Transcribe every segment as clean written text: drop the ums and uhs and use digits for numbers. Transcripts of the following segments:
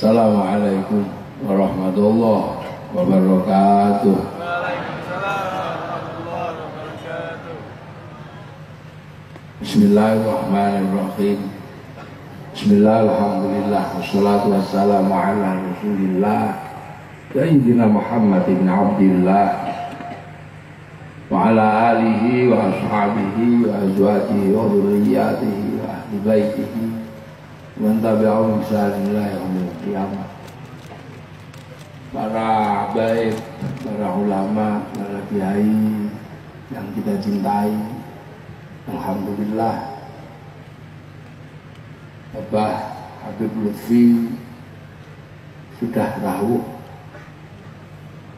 Assalamualaikum warahmatullahi wabarakatuh. Bismillahirrahmanirrahim. Bismillahirrahmanirrahim. Wassalatu wassalamu ala Rasulillah Sayyidina Muhammad ibn Abdillah wa ala alihi wa ashabihi wa azwajihi wa dhurriyyatihi wa ahli baitihi wa tabi'ahum bi ihsan ila yaumil qiyamah. Para baik, para ulama, para kiai yang kita cintai, alhamdulillah Bapak Habib Lutfi sudah rawuh.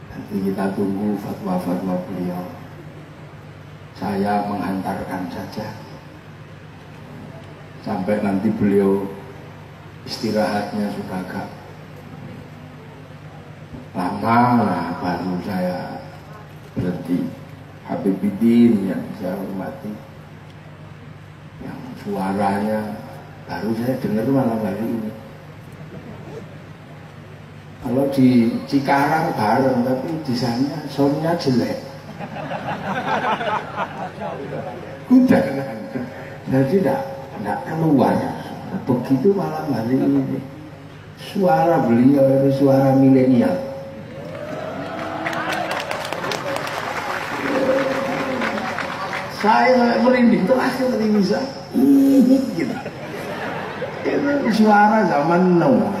Nanti kita tunggu fatwa-fatwa beliau. Saya menghantarkan saja sampai nanti beliau istirahatnya sudah agak lama lah baru saya berhenti. Habibidin yang saya hormati, yang suaranya baru saya dengar malam hari ini. Kalau di Cikarang bareng, tapi di sana soundnya jelek. Udah, jadi tidak keluar. Begitu malam hari ini, suara beliau itu suara milenial. Saya merinding terakhir tadi bisa gitu. Itu suara zaman now.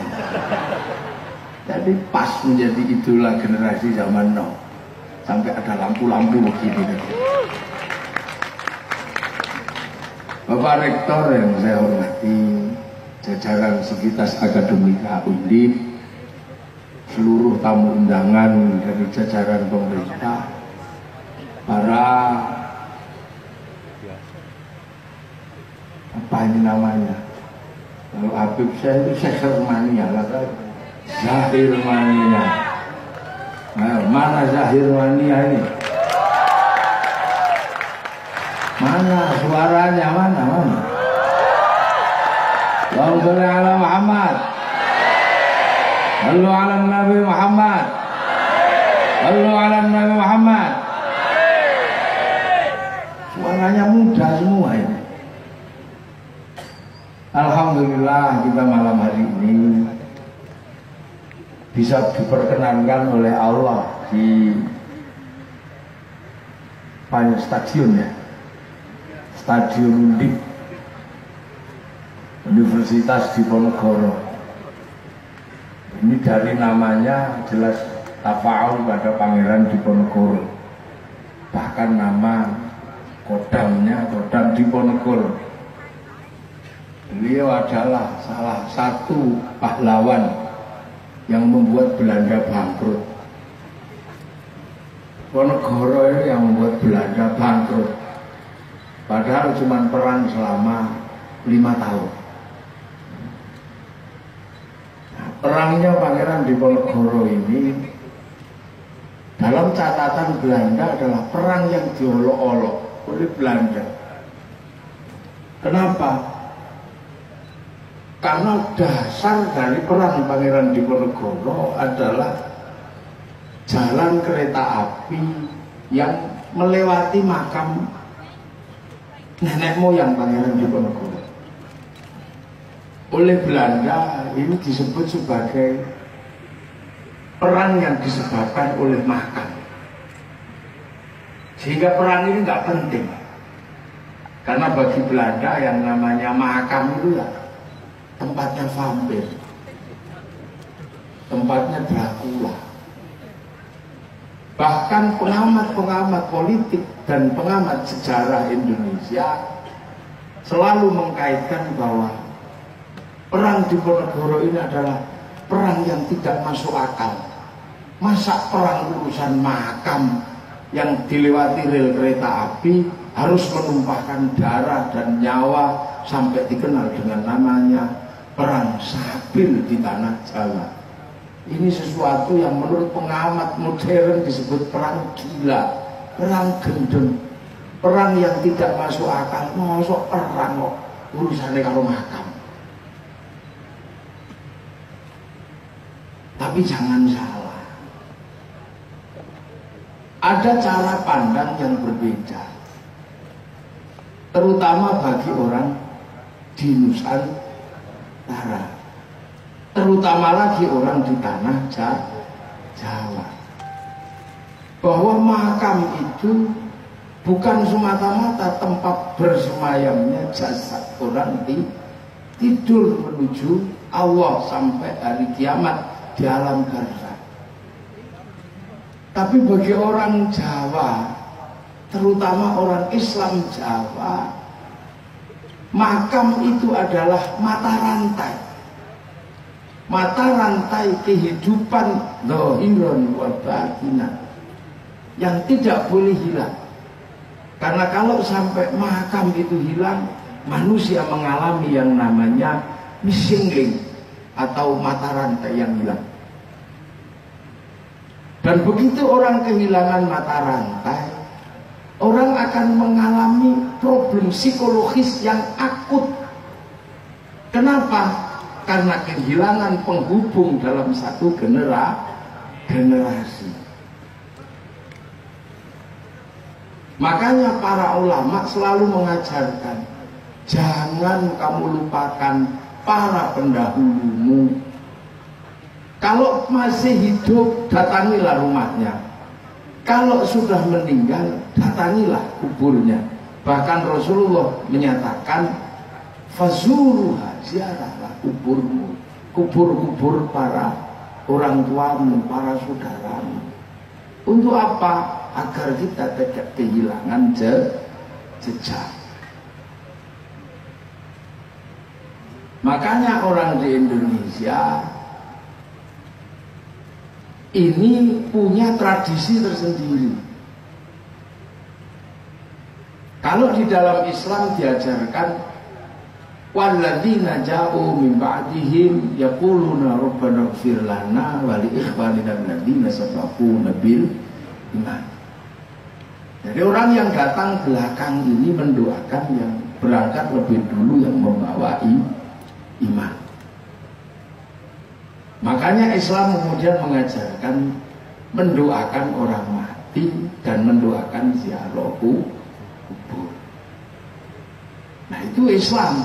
Jadi pas menjadi idola generasi zaman now. Sampai ada lampu-lampu begini. Bapak Rektor yang saya hormati, jajaran Sivitas Akademika Undip, seluruh tamu undangan dari jajaran pemerintah, para apa ini namanya? Kalau Habib saya itu Zahir Mania, Zahir Mania. Nah, mana Zahir Mania ini? Mana suaranya? Mana? Allahumma sholli ala Muhammad. Sallu ala Nabi Muhammad. Sallu ala Nabi Muhammad. Suaranya muda semua ini. Alhamdulillah kita malam hari ini bisa diperkenankan oleh Allah di stadion ya, Stadion Undip Universitas Diponegoro. Ini dari namanya jelas tafaul pada Pangeran Diponegoro. Bahkan nama kodamnya Kodam Diponegoro. Beliau adalah salah satu pahlawan yang membuat Belanda bangkrut. Diponegoro ini yang membuat Belanda bangkrut. Padahal cuma perang selama 5 tahun. Nah, perangnya Pangeran Diponegoro ini dalam catatan Belanda adalah perang yang diolok-olok oleh Belanda. Kenapa? Karena dasar dari perang Pangeran Diponegoro adalah jalan kereta api yang melewati makam nenek moyang Pangeran Diponegoro. Oleh Belanda ini disebut sebagai perang yang disebabkan oleh makam. Sehingga perang ini nggak penting. Karena bagi Belanda yang namanya makam itu ya tempatnya vampir, tempatnya Dracula. Bahkan pengamat-pengamat politik dan pengamat sejarah Indonesia selalu mengkaitkan bahwa perang Diponegoro ini adalah perang yang tidak masuk akal. Masa perang urusan makam yang dilewati rel kereta api harus menumpahkan darah dan nyawa sampai dikenal dengan namanya perang Sabil di tanah Jawa. Ini sesuatu yang menurut pengamat modern disebut perang gila, perang gendeng, perang yang tidak masuk akal. Masuk perang kok urusannya kalau makam. Tapi jangan salah. Ada cara pandang yang berbeda. Terutama bagi orang di Nusantara. Terutama lagi orang di tanah Jawa. Bahwa makam itu bukan semata-mata tempat bersemayamnya jasad orang tidur menuju Allah sampai hari kiamat di alam barzakh. Tapi bagi orang Jawa, terutama orang Islam Jawa, makam itu adalah mata rantai. Mata rantai kehidupan zahiran wa batinan yang tidak boleh hilang. Karena kalau sampai makam itu hilang, manusia mengalami yang namanya missing link atau mata rantai yang hilang. Dan begitu orang kehilangan mata rantai, orang akan mengalami problem psikologis yang akut. Kenapa? Karena kehilangan penghubung dalam satu generasi. Makanya para ulama selalu mengajarkan, jangan kamu lupakan para pendahulumu. Kalau masih hidup, datangilah rumahnya. Kalau sudah meninggal, datangilah kuburnya. Bahkan Rasulullah menyatakan, fazuruha, ziarahlah kuburmu, kubur-kubur para orang tuamu, para saudaramu. Untuk apa? Agar kita tidak kehilangan jejak. Makanya orang di Indonesia ini punya tradisi tersendiri. Kalau di dalam Islam diajarkan, walladzina ja'u min ba'dihim yaquluna rabbana ighfir lana wa li ikhwanina alladzina sabaquna bil iman. Jadi orang yang datang belakang ini mendoakan yang berangkat lebih dulu yang membawa iman. Makanya Islam kemudian mengajarkan mendoakan orang mati dan mendoakan ziarah kubur. Nah itu Islam.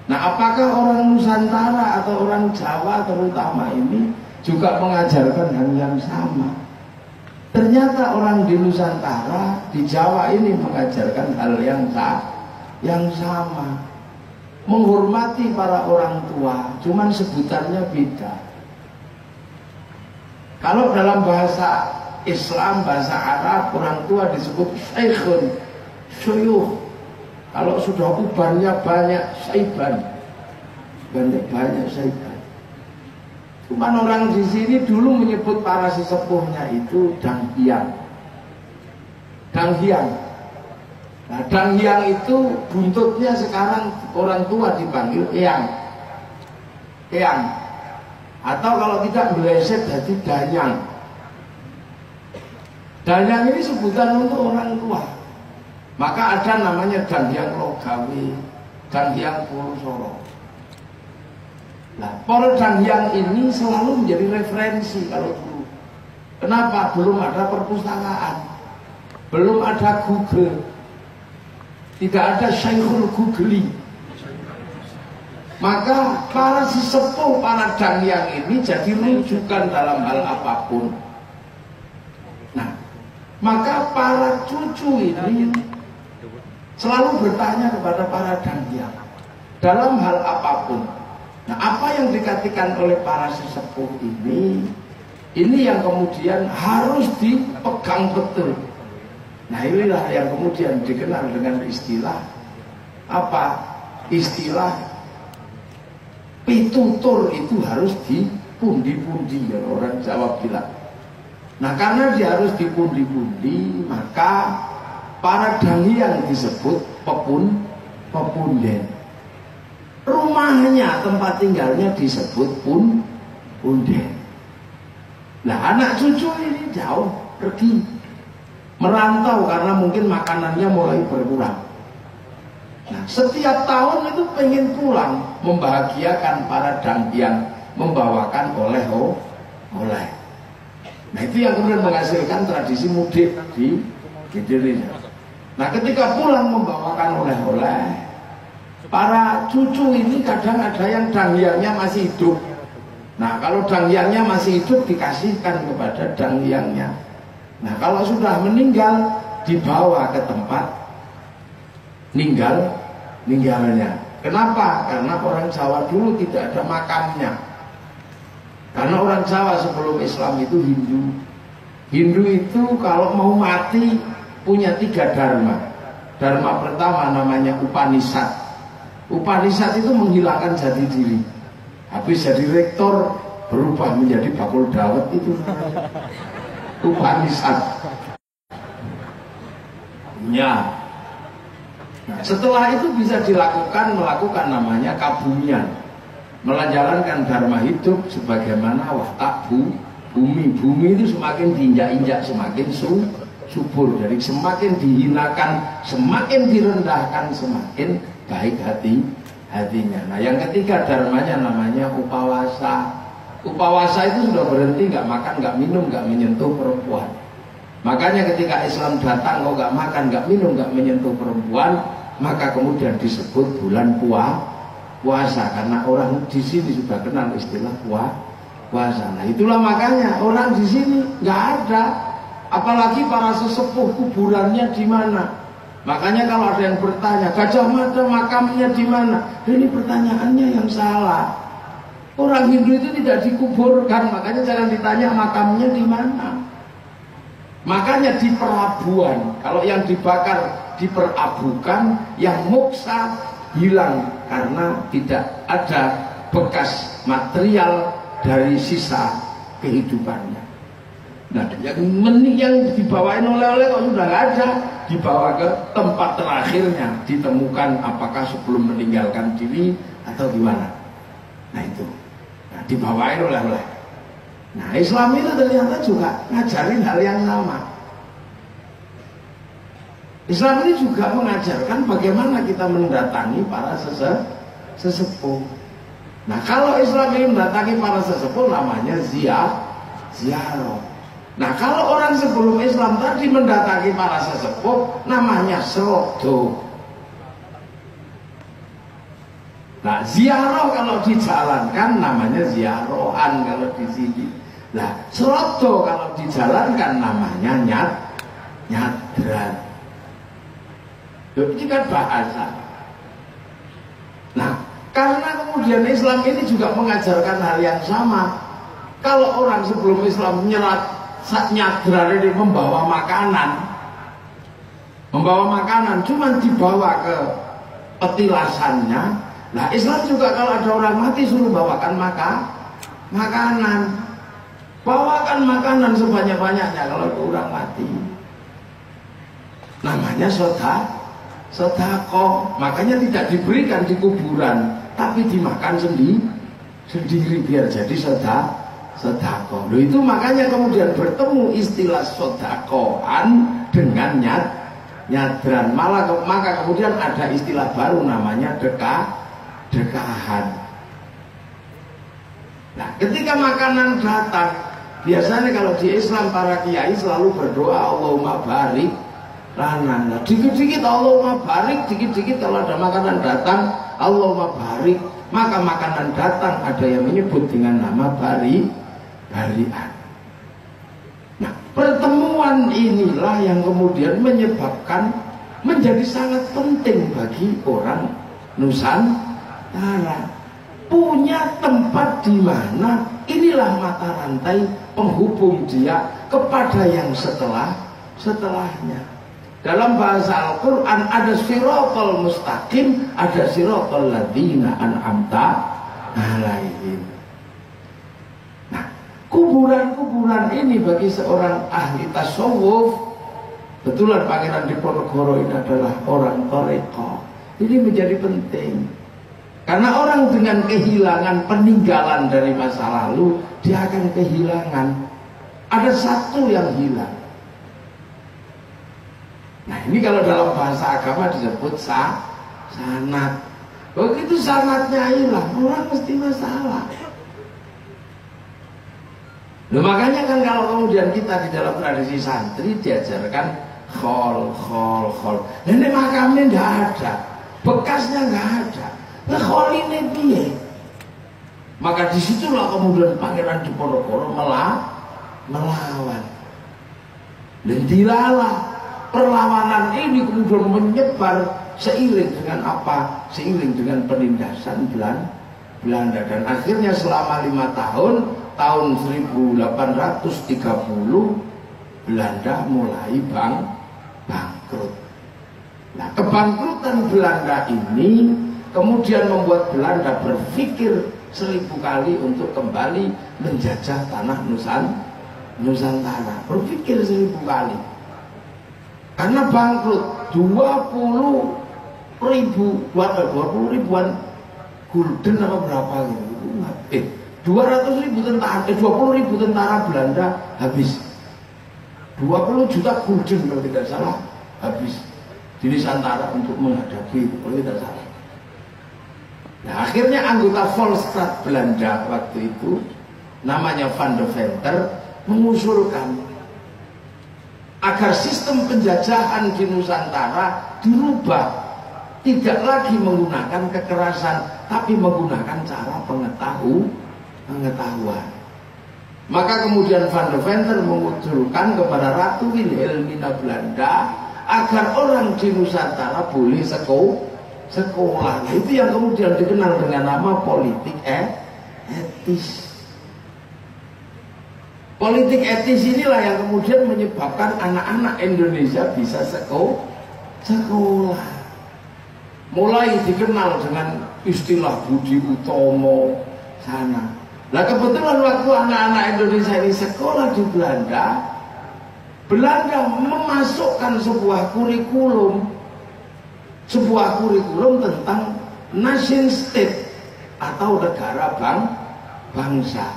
Nah apakah orang Nusantara atau orang Jawa terutama ini juga mengajarkan hal yang sama? Ternyata orang di Nusantara, di Jawa ini mengajarkan hal yang sama. Menghormati para orang tua, cuman sebutannya beda. Kalau dalam bahasa Islam, bahasa Arab, orang tua disebut syaikhun, syuyukh. Kalau sudah ubannya banyak, syaiban. Banyak syaiban. Cuman orang di sini dulu menyebut para sesepuhnya itu danghyang. Danghyang. Nah, danghyang itu buntutnya sekarang orang tua dipanggil eyang. Eyang. Atau kalau tidak meleset jadi danyang. Danyang ini sebutan untuk orang tua. Maka ada namanya danghyang Logawi, danghyang Purusoro. Nah, para danghyang ini selalu menjadi referensi kalau dulu. Kenapa? Belum ada perpustakaan, belum ada Google, tidak ada Syekhul Googli. Maka para sesepuh, para danghyang ini jadi rujukan dalam hal apapun. Nah, maka para cucu ini selalu bertanya kepada para danghyang dalam hal apapun. Nah, apa yang dikatakan oleh para sesepuh ini yang kemudian harus dipegang betul. Nah, inilah yang kemudian dikenal dengan istilah apa? Istilah pitutur itu harus dipundi-pundi, ya orang Jawa bilang. Nah, karena dia harus dipundi-pundi, maka para danghyang disebut pepunden. Rumahnya, tempat tinggalnya disebut punden. Nah, anak cucu ini jauh pergi merantau karena mungkin makanannya mulai berkurang. Nah, setiap tahun itu pengen pulang membahagiakan para danghyang membawakan oleh-oleh. Nah itu yang kemudian menghasilkan tradisi mudik di Indonesia. Nah ketika pulang membawakan oleh-oleh, para cucu ini kadang ada yang danghyangnya masih hidup. Nah kalau danghyangnya masih hidup dikasihkan kepada danghyangnya. Nah kalau sudah meninggal dibawa ke tempat ninggalnya. Kenapa? Karena orang Jawa dulu tidak ada makamnya. Karena orang Jawa sebelum Islam itu Hindu. Hindu itu kalau mau mati punya 3 dharma. Dharma pertama namanya Upanishad. Upanishad itu menghilangkan jati diri. Habis jadi rektor berubah menjadi bakul dawet itu Upanishad. Ya. Nah, setelah itu bisa melakukan namanya kabumian. Menjalankan dharma hidup sebagaimana watak bumi. Bumi itu semakin diinjak-injak semakin subur. Jadi semakin dihinakan, semakin direndahkan, semakin baik hatinya. Nah yang ketiga dharmanya namanya upawasa. Upawasa itu sudah berhenti, nggak makan, nggak minum, nggak menyentuh perempuan. Makanya ketika Islam datang, kok nggak makan, nggak minum, nggak menyentuh perempuan, maka kemudian disebut bulan puasa, karena orang di sini sudah kenal istilah puasa. Nah itulah makanya orang di sini nggak ada, apalagi para sesepuh kuburannya di mana. Makanya kalau ada yang bertanya Gajah Mada makamnya di mana, ini pertanyaannya yang salah. Orang Hindu itu tidak dikuburkan, makanya jangan ditanya makamnya di mana. Makanya di perabuan, kalau yang dibakar diperabukan, yang moksa hilang karena tidak ada bekas material dari sisa kehidupannya. Nah yang dibawain oleh-oleh kok sudah nggak ada, dibawa ke tempat terakhirnya, ditemukan apakah sebelum meninggalkan diri atau gimana. Nah itu, nah, dibawain oleh-oleh. Nah Islam itu ternyata juga ngajarin hal yang sama. Islam ini juga mengajarkan bagaimana kita mendatangi para sesepuh. Nah kalau Islam ini mendatangi para sesepuh namanya ziarah. Nah kalau orang sebelum Islam tadi mendatangi para sesepuh namanya serodo. Nah ziarah kalau dijalankan namanya ziarohan kalau di sini. Nah serodo kalau dijalankan namanya nyadran. Ini kan bahasa. Nah karena kemudian Islam ini juga mengajarkan hal yang sama. Kalau orang sebelum Islam nyadran ini membawa makanan cuma dibawa ke petilasannya. Nah Islam juga kalau ada orang mati suruh bawakan makanan, bawakan makanan sebanyak-banyaknya kalau ada orang mati. Namanya sodako. Makanya tidak diberikan di kuburan, tapi dimakan sendiri biar jadi sodako. Loh itu makanya kemudian bertemu istilah sodakoan dengan nyadran. Maka kemudian ada istilah baru namanya dekahan. Nah ketika makanan datang, biasanya kalau di Islam para kiai selalu berdoa Allahumma barik lana. Nah, dikit-dikit Allahumma barik, dikit-dikit kalau ada makanan datang Allahumma barik, maka makanan datang ada yang menyebut dengan nama barian. Nah pertemuan inilah yang kemudian menyebabkan menjadi sangat penting bagi orang Nusantara punya tempat di mana inilah mata rantai penghubung dia kepada yang setelahnya. Dalam bahasa Al-Quran ada siratal mustaqim, ada siratal ladzina an'amta alaihim. Nah, kuburan-kuburan ini bagi seorang ahli tasawuf, betulan Pangeran Diponegoro ini adalah orang toreko. Ini menjadi penting. Karena orang dengan kehilangan peninggalan dari masa lalu, dia akan kehilangan. Ada satu yang hilang. Nah ini kalau dalam bahasa agama disebut sanad. Begitu sanadnya hilang, orang mesti masalah. Loh, makanya kan kalau kemudian kita di dalam tradisi santri diajarkan khol. Nah, ini makamnya nggak ada, bekasnya nggak ada. Nah, khol ini piye? Maka disitulah kemudian Pangeran Diponegoro melawan. Dan dilalah perlawanan ini kemudian menyebar seiring dengan apa? Seiring dengan penindasan Belanda. Dan akhirnya selama 5 tahun, tahun 1830 Belanda mulai bangkrut. Nah, kebangkrutan Belanda ini kemudian membuat Belanda berpikir 1000 kali untuk kembali menjajah tanah Nusantara. Berpikir 1000 kali. Karena bangkrut 20 ribuan gulden apa berapa gitu. 200.000 tentara, 20.000 tentara Belanda habis. 20 juta gulden kalau tidak salah habis di Nusantara untuk menghadapi itu kalau tidak salah. Nah, akhirnya anggota Volksraad Belanda waktu itu namanya Van de Venter mengusulkan agar sistem penjajahan di Nusantara dirubah, tidak lagi menggunakan kekerasan tapi menggunakan cara pengetahuan. Maka kemudian Van de Venter mengusulkan kepada Ratu Wilhelmina Belanda agar orang di Nusantara boleh sekolah. Nah, itu yang kemudian dikenal dengan nama politik etis. Politik etis inilah yang kemudian menyebabkan anak-anak Indonesia bisa sekolah. Mulai dikenal dengan istilah Budi Utomo sana. Nah, kebetulan waktu anak-anak Indonesia ini sekolah di Belanda, Belanda memasukkan sebuah kurikulum tentang nation state atau negara bangsa.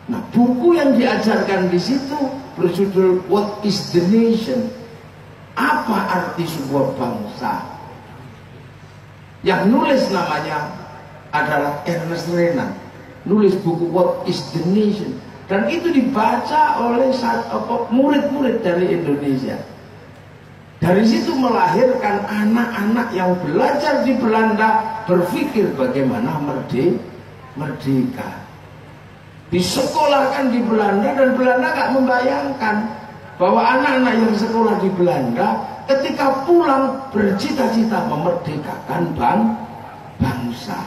Nah, buku yang diajarkan di situ berjudul What is the Nation? Apa arti sebuah bangsa? Yang nulis namanya adalah Ernest Renan, nulis buku What is the Nation, dan itu dibaca oleh murid-murid dari Indonesia. Dari situ melahirkan anak-anak yang belajar di Belanda berpikir bagaimana merdeka. Disekolahkan di Belanda dan Belanda gak membayangkan bahwa anak-anak yang sekolah di Belanda ketika pulang bercita-cita memerdekakan bangsa.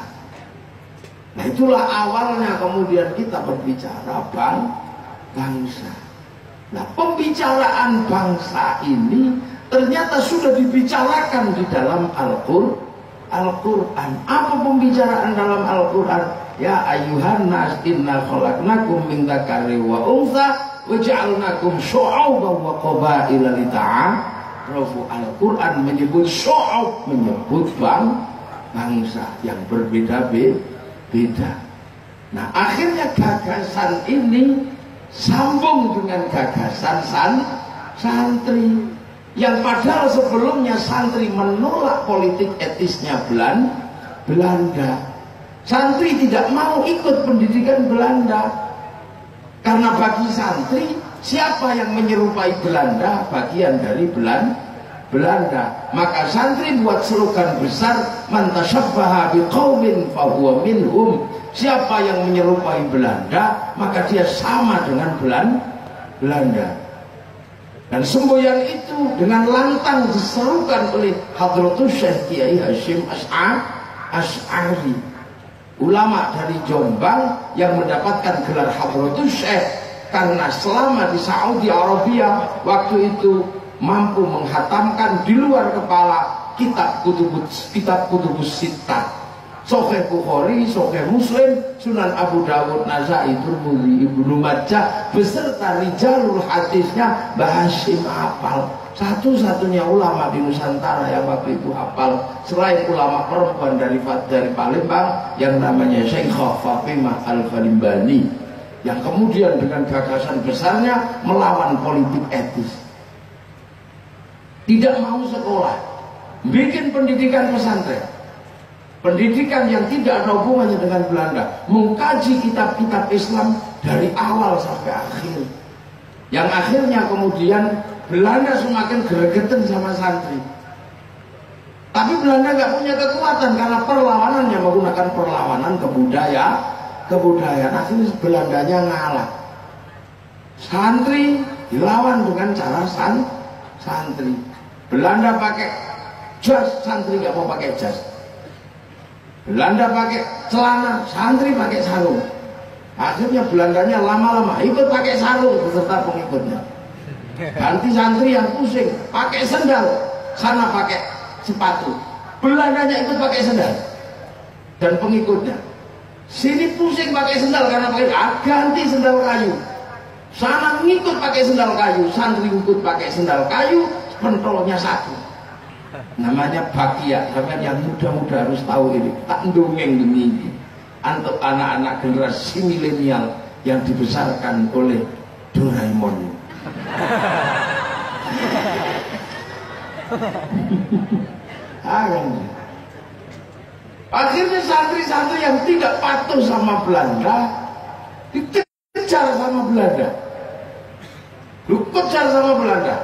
Nah, itulah awalnya kemudian kita berbicara bangsa. Nah, pembicaraan bangsa ini ternyata sudah dibicarakan di dalam Al-Quran. Apa pembicaraan dalam Al-Quran? Ya ayyuhan nas inna khalaqnakum min dzakarin wa untha wa ja'alnakum syu'uban wa qabaila lita'arafu. Al-Quran menyebut syu'ub, menyebut bangsa yang berbeda-beda. Nah, akhirnya gagasan ini sambung dengan gagasan santri, yang padahal sebelumnya santri menolak politik etisnya Belanda. Santri tidak mau ikut pendidikan Belanda karena bagi santri siapa yang menyerupai Belanda bagian dari Belanda. Maka santri buat slogan besar, man tashabbaha biqaumin fahuwa minhum. Siapa yang menyerupai Belanda maka dia sama dengan Belanda. Dan semboyan itu dengan lantang diserukan oleh Hadratus Syekh Kiai Hasyim Asy'ari, ulama dari Jombang yang mendapatkan gelar Hadratus Syekh karena selama di Saudi Arabia waktu itu mampu menghatamkan di luar kepala kitab kutubus sittah, Sahih Bukhari, Sahih Muslim, Sunan Abu Dawud, Nasai, Tirmidzi, Ibnu Majah beserta rijalul hadisnya Mbah Hasyim hafal. Satu-satunya ulama di Nusantara yang waktu itu hafal selain ulama perempuan dari Palembang yang namanya Syekhah Fatimah Al-Falimbani, yang kemudian dengan gagasan besarnya melawan politik etis. Tidak mau sekolah, bikin pendidikan pesantren. pendidikan yang tidak ada hubungannya dengan Belanda, mengkaji kitab-kitab Islam dari awal sampai akhir, yang akhirnya kemudian Belanda semakin gregetan sama santri. Tapi Belanda nggak punya kekuatan karena perlawanannya menggunakan perlawanan kebudayaan. Akhirnya Belandanya ngalah. Santri dilawan dengan cara santri. Belanda pakai jas, santri nggak mau pakai jas. Belanda pakai celana, santri pakai sarung. Akhirnya Belandanya lama-lama ikut pakai sarung beserta pengikutnya. Ganti santri yang pusing pakai sendal, sana pakai sepatu. Belandanya ikut pakai sendal dan pengikutnya. Sini pusing pakai sendal karena pakai ganti sendal kayu. Sana ngikut pakai sendal kayu, santri ikut pakai sendal kayu, pentolnya satu. Namanya bakia. Kalian yang muda-muda harus tahu ini. Tak dongeng ini untuk anak-anak generasi milenial yang dibesarkan oleh Doraemon. Akhirnya santri-santri yang tidak patuh sama Belanda dikejar sama Belanda. Dikejar sama Belanda.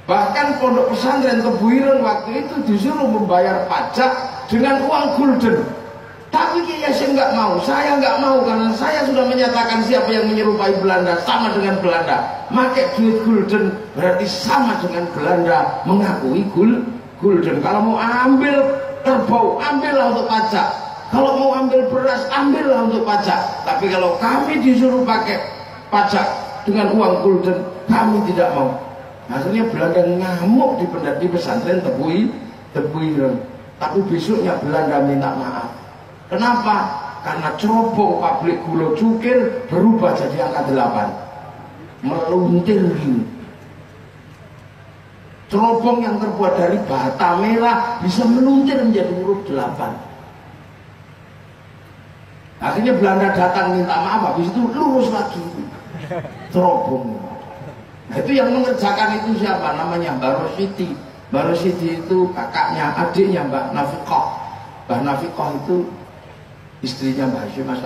Bahkan pondok pesantren Tebuireng waktu itu disuruh membayar pajak dengan uang gulden. Tapi Kiai Hasyim nggak mau, saya nggak mau karena saya sudah menyatakan siapa yang menyerupai Belanda sama dengan Belanda. Pakai duit gulden berarti sama dengan Belanda mengakui gulden. Kalau mau ambil kerbau, ambillah untuk pajak. Kalau mau ambil beras, ambillah untuk pajak. Tapi kalau kami disuruh pakai pajak dengan uang gulden, kami tidak mau. Akhirnya Belanda ngamuk di pesantren Tebuireng. Tapi besoknya Belanda minta maaf. Kenapa? Karena cerobong pabrik gula cukir berubah jadi angka 8. Meluntir gini. Cerobong yang terbuat dari bata merah bisa meluntir menjadi huruf 8. Akhirnya Belanda datang minta maaf, habis itu lurus lagi cerobong. Nah, itu yang mengerjakan itu siapa? Namanya Barositi. Barositi itu kakaknya, adiknya Mbak Nafiqah. Mbak Nafiqah itu istrinya Mbak Hasyim Mas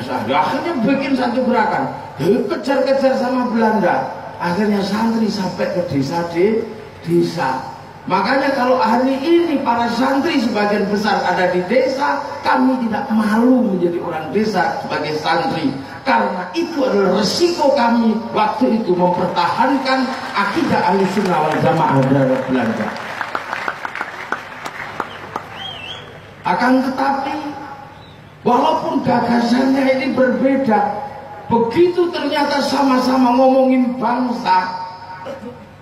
Ahli. Akhirnya bikin satu gerakan, kejar-kejar sama Belanda. Akhirnya santri sampai ke desa. Makanya kalau hari ini para santri sebagian besar ada di desa, kami tidak malu menjadi orang desa sebagai santri. Karena itu adalah resiko kami waktu itu mempertahankan akidah Ahlussunnah wal Jamaah dari Belanda. Akan tetapi walaupun gagasannya ini berbeda, begitu ternyata sama-sama ngomongin bangsa.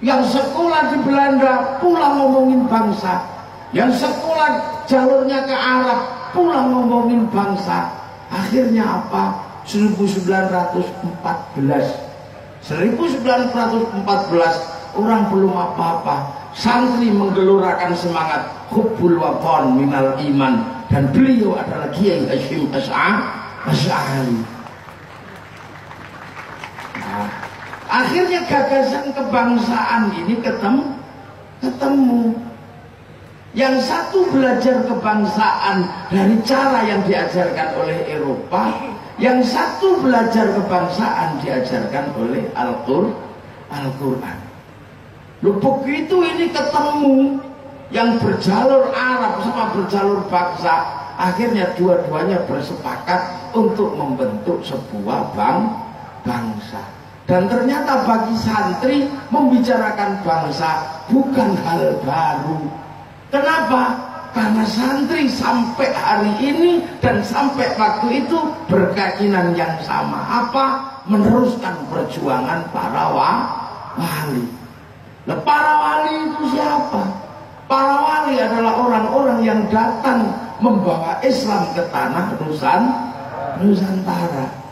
Yang sekolah di Belanda pulang ngomongin bangsa, yang sekolah jalurnya ke Arab pulang ngomongin bangsa. Akhirnya apa? 1914 orang belum apa-apa, santri menggelorakan semangat hubbul watan minal iman, dan beliau adalah Kiai Hasyim Asy'ari. Akhirnya gagasan kebangsaan ini ketemu. Yang satu belajar kebangsaan dari cara yang diajarkan oleh Eropa, yang satu belajar kebangsaan diajarkan oleh Al-Quran. Begitu ini ketemu, yang berjalur Arab sama berjalur bangsa, akhirnya dua-duanya bersepakat untuk membentuk sebuah bangsa. Dan ternyata bagi santri membicarakan bangsa bukan hal baru. Kenapa? Karena santri sampai hari ini dan sampai waktu itu berkeyakinan yang sama. Apa? Meneruskan perjuangan para wali. Nah, para wali itu siapa? Para wali adalah orang-orang yang datang membawa Islam ke tanah Nusantara.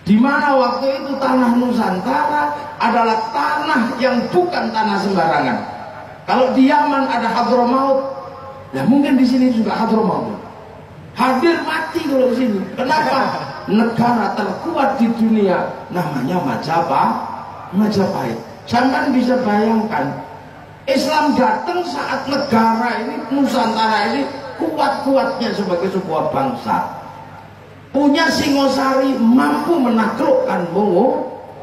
Di mana waktu itu tanah Nusantara adalah tanah yang bukan tanah sembarangan. Kalau di Yaman ada Hadramaut, ya mungkin di sini juga Hadramaut. Hadir mati kalau di sini. Kenapa? Negara terkuat di dunia namanya Majapahit. Jangan bisa bayangkan, Islam datang saat negara ini, Nusantara ini kuat-kuatnya sebagai sebuah bangsa, punya Singosari mampu menaklukkan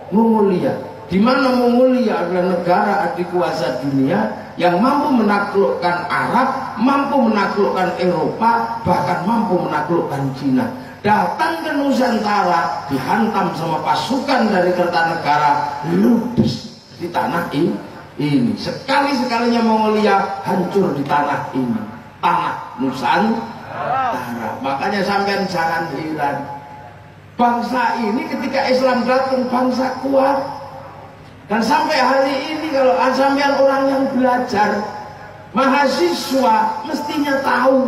Mongolia, di mana Mongolia adalah negara adikuasa dunia yang mampu menaklukkan Arab, mampu menaklukkan Eropa, bahkan mampu menaklukkan Cina. Datang ke Nusantara dihantam sama pasukan dari Kertanegara, ludes di tanah ini. Sekali-sekalinya Mongolia hancur di tanah ini, tanah Nusantara. Makanya sampean jangan heran, bangsa ini ketika Islam datang bangsa kuat. Dan sampai hari ini kalau sampean orang yang belajar, mahasiswa mestinya tahu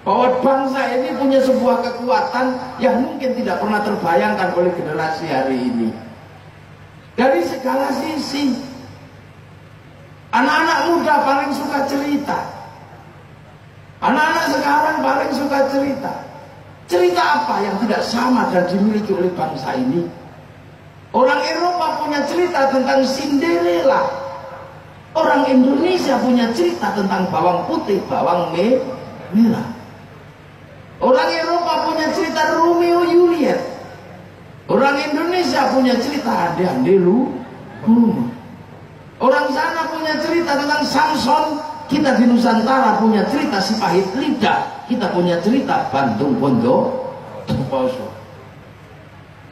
bahwa bangsa ini punya sebuah kekuatan yang mungkin tidak pernah terbayangkan oleh generasi hari ini. Dari segala sisi, anak-anak muda paling suka cerita. Anak-anak sekarang paling suka cerita. Cerita apa yang tidak sama dan dimiliki oleh bangsa ini? Orang Eropa punya cerita tentang Cinderella. Orang Indonesia punya cerita tentang bawang putih, bawang merah. Orang Eropa punya cerita Romeo Juliet. Orang Indonesia punya cerita Ade-ade rumah. Orang sana punya cerita tentang Samson. Kita di Nusantara punya cerita si pahit lidah. Kita punya cerita Bantung Bondowoso.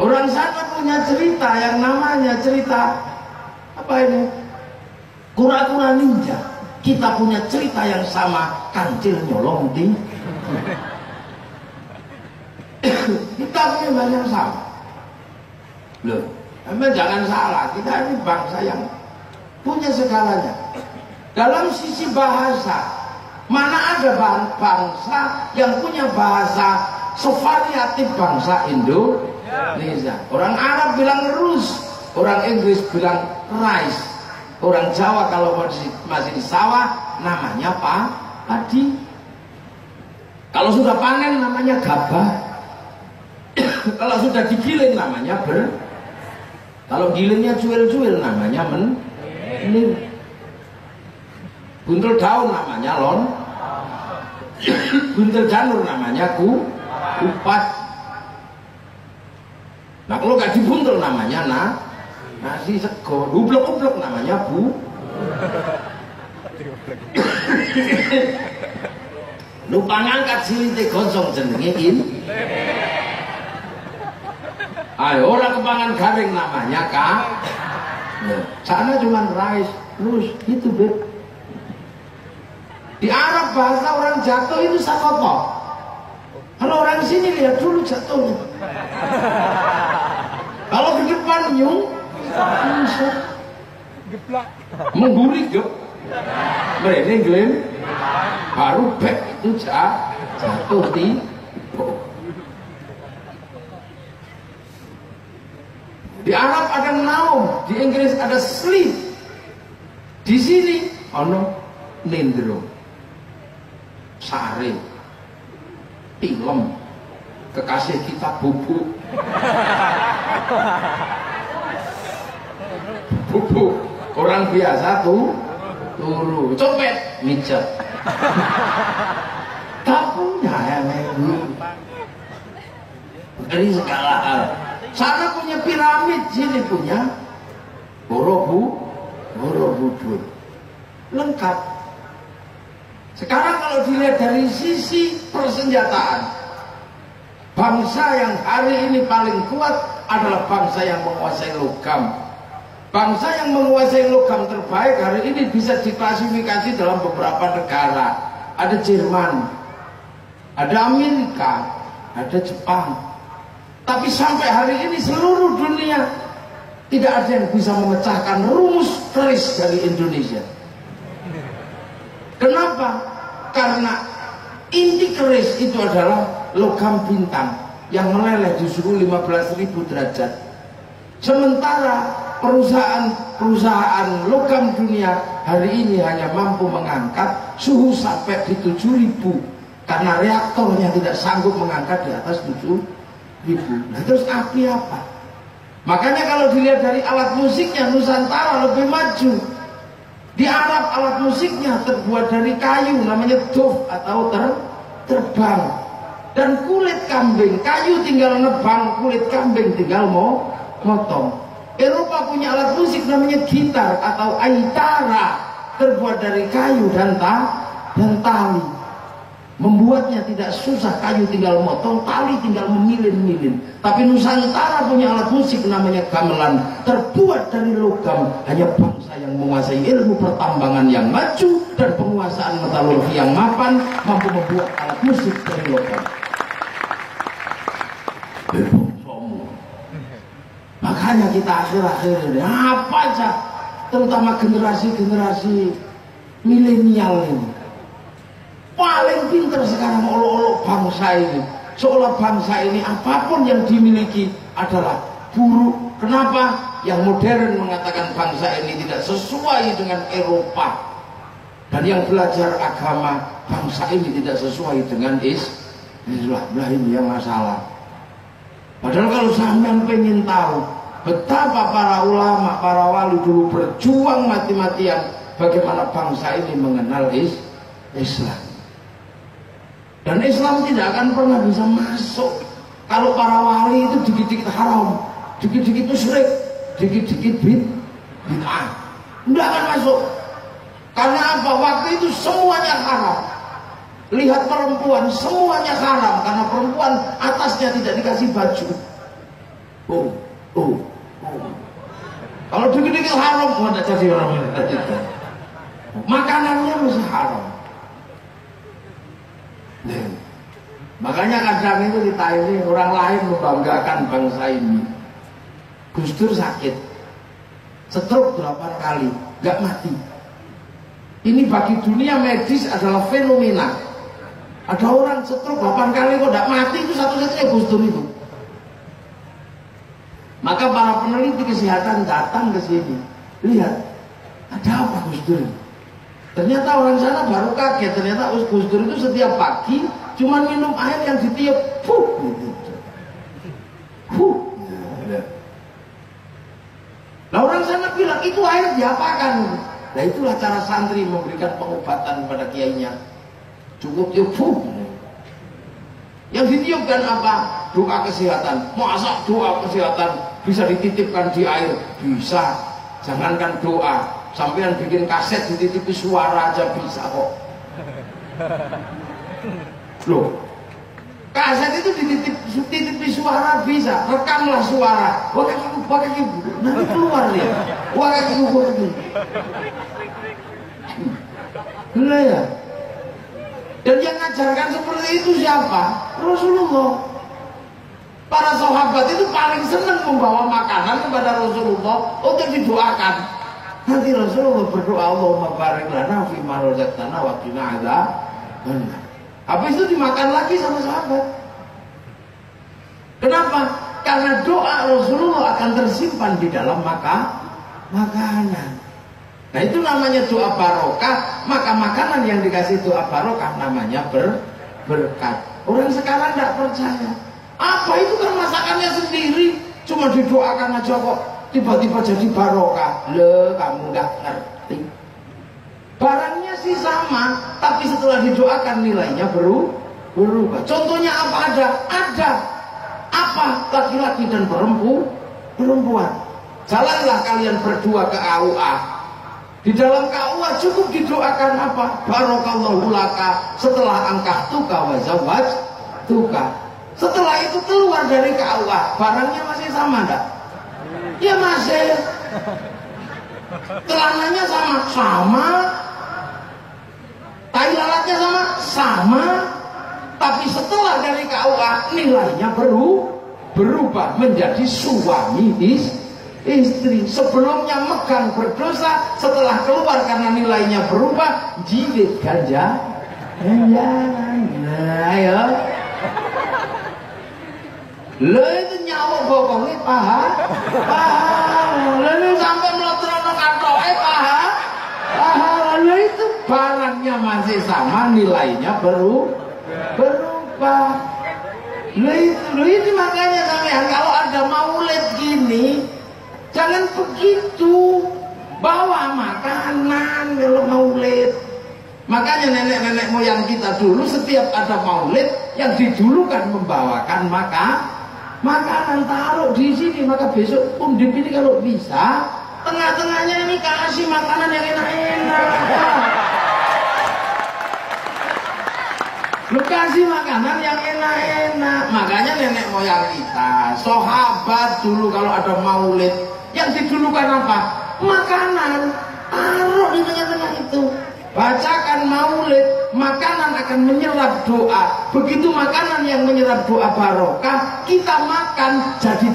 Orang sana punya cerita yang namanya cerita apa ini? Kura-kura ninja. Kita punya cerita yang sama, Kancil Nyolong di. Kita punya banyak sama. Loh, jangan salah, kita ini bangsa yang punya segalanya. Dalam sisi bahasa, mana ada bangsa yang punya bahasa sevariatif bangsa Indonesia. Orang Arab bilang Rus, orang Inggris bilang rice, orang Jawa kalau masih di sawah namanya padi. Kalau sudah panen namanya gabah. Kalau sudah digiling namanya kalau gilingnya cuil-cuil namanya menir. Buntel daun namanya lon. Buntel janur namanya kupat. Nah kalau gak dibuntel namanya nasi sego. Ublek-ublek namanya lupa ngangkat silite gonsong jenenge ayo orang kepangan garing namanya sana cuma rice terus gitu beb. Di Arab bahasa orang jatuh itu sakoto. Kalau orang sini lihat dulu jatuhnya. Kalau ke depan nyung mengguri gep. Mereka glen baru bek itu jatuh di. Di Arab ada naum, di Inggris ada sleep. Di sini ono nendro, sare, tilem, kekasih kita bubuk. Bubuk orang biasa turu, copet, mijet. Tak punya yang ini. Dari segala hal. Sana punya piramid, sini punya Borobudur. Lengkap. Sekarang kalau dilihat dari sisi persenjataan, bangsa yang hari ini paling kuat adalah bangsa yang menguasai logam. Bangsa yang menguasai logam terbaik hari ini bisa diklasifikasi dalam beberapa negara. Ada Jerman, ada Amerika, ada Jepang. Tapi sampai hari ini seluruh dunia tidak ada yang bisa memecahkan rumus keris dari Indonesia. Kenapa? Karena inti keris itu adalah logam bintang yang meleleh di suhu 15.000 derajat. Sementara perusahaan logam dunia hari ini hanya mampu mengangkat suhu sampai di 7.000 karena reaktornya tidak sanggup mengangkat di atas 7.000. Nah terus api apa? Makanya kalau dilihat dari alat musiknya Nusantara lebih maju. Di Arab alat musiknya terbuat dari kayu, namanya duf atau terbang. Dan kulit kambing, kayu tinggal nebang, kulit kambing tinggal mau motong. Eropa punya alat musik namanya gitar atau aitara, terbuat dari kayu dan tali. Membuatnya tidak susah, kayu tinggal motong, tali tinggal memilin-milin. Tapi Nusantara punya alat musik namanya gamelan, terbuat dari logam. Hanya bangsa yang menguasai ilmu pertambangan yang maju dan penguasaan metalurgi yang mapan mampu membuat alat musik dari logam. Makanya kita akhir-akhir ini apa aja, terutama generasi-generasi milenial ini paling pinter sekarang olok-olok bangsa ini, seolah bangsa ini apapun yang dimiliki adalah buruk. Kenapa? Yang modern mengatakan bangsa ini tidak sesuai dengan Eropa, dan yang belajar agama bangsa ini tidak sesuai dengan Islam. Ini yang masalah. Padahal kalau sampean pengen tahu betapa para ulama, para wali dulu berjuang mati-matian bagaimana bangsa ini mengenal Islam. Dan Islam tidak akan pernah bisa masuk kalau para wali itu dikit-dikit haram, dikit-dikit musyrik, dikit-dikit bid'ah. Tidak akan masuk. Karena apa? Waktu itu semuanya haram. Lihat perempuan, semuanya haram karena perempuan atasnya tidak dikasih baju. Kalau dikit-dikit haram, mau jadi orang yang makanannya masih haram. Makanya kadang itu kita ini orang lain membanggakan bangsa ini. Gus Dur sakit, stroke 8 kali, gak mati. Ini bagi dunia medis adalah fenomena. Ada orang stroke 8 kali kok gak mati, itu satu-satunya Gus Dur itu. Maka para peneliti kesehatan datang ke sini, lihat ada apa Gus Dur. Ternyata orang sana baru kaget, ternyata Gus Dur itu setiap pagi cuma minum air yang ditiup, Nah orang sana bilang itu air diapakan? Nah itulah cara santri memberikan pengobatan pada kiainya. Cukup tiup, Yang ditiupkan apa? Doa kesehatan. Masa doa kesehatan bisa dititipkan di air? Bisa. Jangankan doa, sampean bikin kaset dititipi suara aja bisa kok. Loh, kaset itu dititipi suara bisa, rekamlah suara. Wah kaki nanti keluar dia. Wah kaki. Gila ya. Dan yang ngajarkan seperti itu siapa? Rasulullah. Para sahabat itu paling senang membawa makanan kepada Rasulullah untuk didoakan. Nanti Rasulullah berdoa, Allahumma barik lana fi ma razaqtana wa qina adzabannar. Habis itu dimakan lagi sama sahabat. Kenapa? Karena doa Rasulullah akan tersimpan di dalam makanan. Nah itu namanya doa barokah. Maka makanan yang dikasih doa barokah namanya berkat. Orang sekarang tidak percaya. Apa itu kan masakannya sendiri, cuma didoakan aja kok tiba-tiba jadi barokah. Le, kamu nggak ngerti. Barangnya sih sama, tapi setelah didoakan nilainya berubah. Contohnya apa ada? Ada. Apa? Laki-laki dan perempuan. Jalanlah kalian berdua ke KUA. Di dalam KUA cukup didoakan apa? Barokallahu laka setelah angkahtuka wa zawwajtuka. Setelah itu keluar dari KUA, barangnya masih sama enggak? Ya masih. Celananya sama. Tai lalatnya sama. Tapi setelah dari KUA nilainya berubah menjadi suami istri. Sebelumnya megang berdosa, setelah keluar karena nilainya berubah jilid ganja. Nah ya. Lo itu nyawa bokongnya paha. Lo ini sampai melotrono katoke paha. Lo itu barangnya masih sama, nilainya berubah. Lo itu makanya sampean kalau ada maulid gini jangan begitu. bawa makanan kalau maulid. Makanya nenek-nenek moyang kita dulu setiap ada maulid yang didulukan membawakan makanan, taruh di sini. Maka besok undip ini kalau bisa tengah-tengahnya ini kasih makanan yang enak-enak. Lu kasih makanan yang enak-enak. Makanya nenek moyang kita, sahabat dulu kalau ada maulid yang didulukan apa? Makanan, taruh di tengah-tengah itu. Bacakan maulid, makanan akan menyerap doa. Begitu makanan yang menyerap doa barokah, kita makan jadi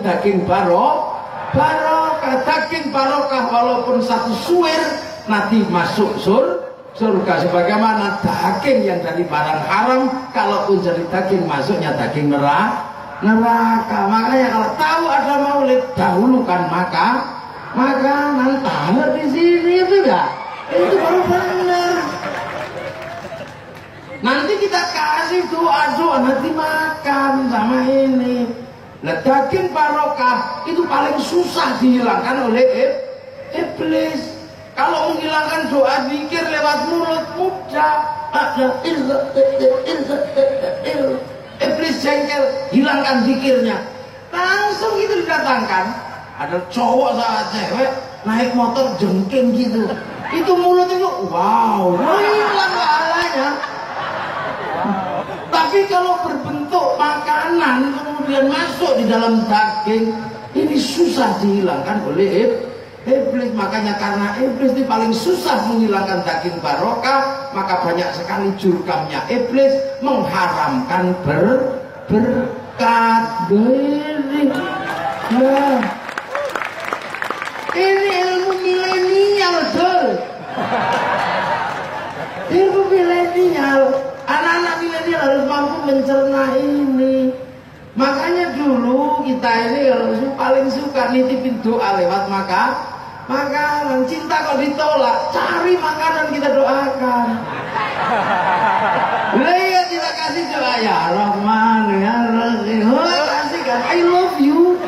daging barokah. Daging barokah walaupun satu suir nanti masuk surga. Sebagaimana daging yang dari barang haram, kalaupun jadi daging masuknya daging neraka. Makanya kalau tahu ada maulid, dahulukan makanan, taruh di sini, itu enggak? Itu baru benar. Nanti kita kasih doa nanti makan sama ini. Nah, daging barokah itu paling susah dihilangkan oleh iblis. Kalau menghilangkan doa zikir lewat mulut mudah. Iblis jengkel, hilangkan zikirnya. Langsung itu didatangkan. Ada cowok sama cewek naik motor jengking gitu. Itu mulut itu, wow, hilang pahalanya. Tapi kalau berbentuk makanan kemudian masuk di dalam daging, ini susah dihilangkan oleh iblis. Makanya karena iblis ini paling susah menghilangkan daging barokah, maka banyak sekali jurkamnya iblis mengharamkan berkat. Ini ilmu milenial, Dol. Ilmu milenial. Anak-anak milenial harus mampu mencerna ini. Makanya dulu kita ini paling suka nitipin doa lewat makanan. Cinta kok ditolak, cari makanan kita doakan. Lihat kita kasih doa, ya Rahman, ya Rahim. Kasih kan, I love you.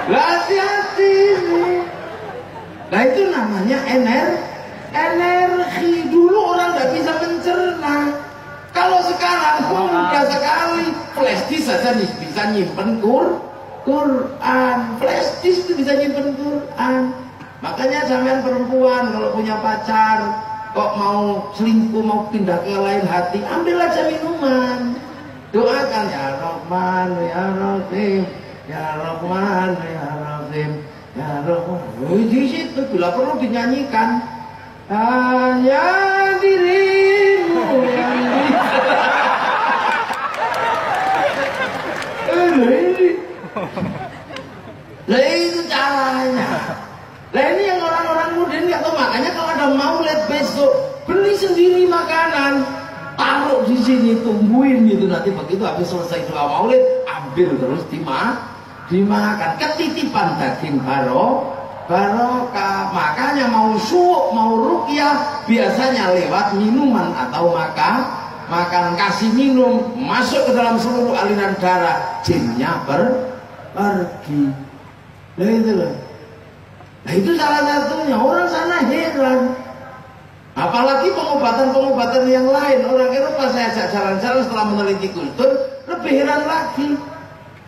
Hati-hati nih. Nah itu namanya energi. Dulu orang nggak bisa mencerna. Kalau sekarang mudah sekali, flash disk saja bisa nyimpen Quran. Flash disk itu bisa nyimpen Quran. Makanya sampean perempuan kalau punya pacar kok mau selingkuh, mau pindah ke lain hati, ambil aja minuman, doakan ya Rahman ya Rahim, ya Rahman ya Rahim, ya Rahman. Di situ bila perlu dinyanyikan, hanya dirimu yang Lah itu caranya. Lah ini yang orang-orang muda nggak tahu. Makanya kalau ada maulid besok, beli sendiri makanan, taruh di sini, tungguin gitu. Nanti begitu habis selesai doa maulid, ambil terus dimakan. Ketitipan daging barokah. Makanya mau syuk, mau ruqyah, biasanya lewat minuman atau makan. Kasih minum, masuk ke dalam seluruh aliran darah, jinnya pergi. Nah itu loh. Nah itu salah satunya. Orang sana heran. Apalagi pengobatan-pengobatan yang lain. Orang Eropa saya ajak jalan-jalan setelah meneliti kultur, lebih heran lagi.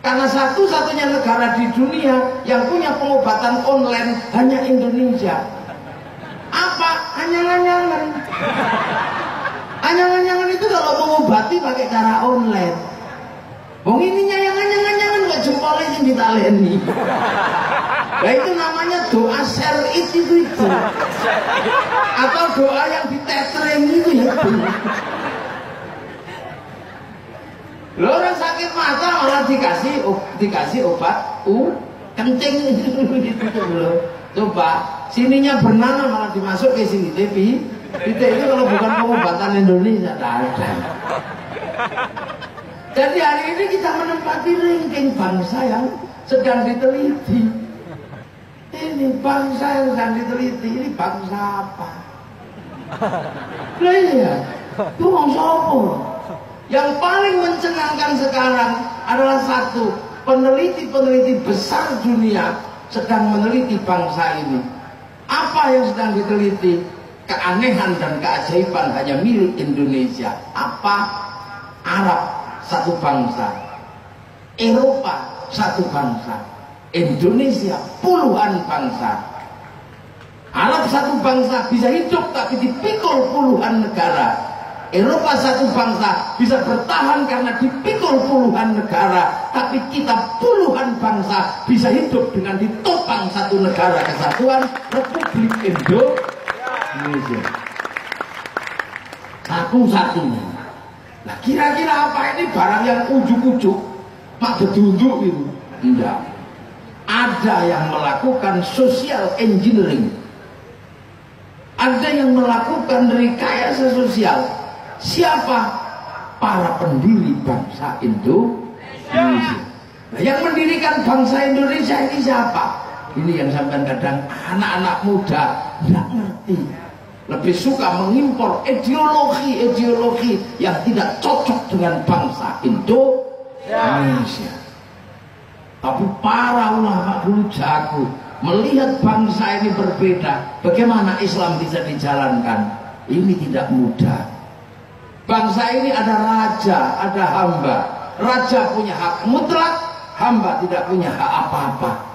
Karena satu-satunya negara di dunia yang punya pengobatan online hanya Indonesia. Apa? Anyang-anyangan. Anyang-anyangan itu kalau mengobati pakai cara online. Wong ininya yang anyang-anyangan gak jempolnya yang ditaleni. Nah itu namanya doa share itu. Atau doa yang ditetring itu ya. Loh, orang sakit mata malah dikasih obat kencing gitu loh. Coba sininya bernanah malah dimasuk ke sini. Tapi itu kalau bukan pengobatan Indonesia tidak ada. Jadi hari ini kita menempati ranking bangsa yang sedang diteliti. Ini bangsa yang sedang diteliti. Ini bangsa apa? Nah iya, itu bangsa apa? Yang paling mencengangkan sekarang adalah satu, peneliti-peneliti besar dunia sedang meneliti bangsa ini. Apa yang sedang diteliti? Keanehan dan keajaiban hanya milik Indonesia. Apa? Arab satu bangsa, Eropa satu bangsa, Indonesia puluhan bangsa. Arab satu bangsa bisa hidup tapi dipikul puluhan negara. Eropa satu bangsa bisa bertahan karena dipikul puluhan negara. Tapi kita puluhan bangsa bisa hidup dengan ditopang satu negara kesatuan Republik Indonesia. Satu-satunya. Nah kira-kira apa ini barang yang ujuk-ujuk mak bedunduk itu? Enggak. Ada yang melakukan social engineering. Ada yang melakukan rekayasa sosial. Siapa? Para pendiri bangsa Indonesia. Nah, yang mendirikan bangsa Indonesia ini siapa? Ini yang sampai kadang anak-anak muda tidak ngerti. Lebih suka mengimpor ideologi yang tidak cocok dengan bangsa Indonesia. Tapi para ulama dulu jago melihat bangsa ini berbeda. Bagaimana Islam bisa dijalankan? Ini tidak mudah. Bangsa ini ada raja, ada hamba. Raja punya hak mutlak, hamba tidak punya hak apa-apa.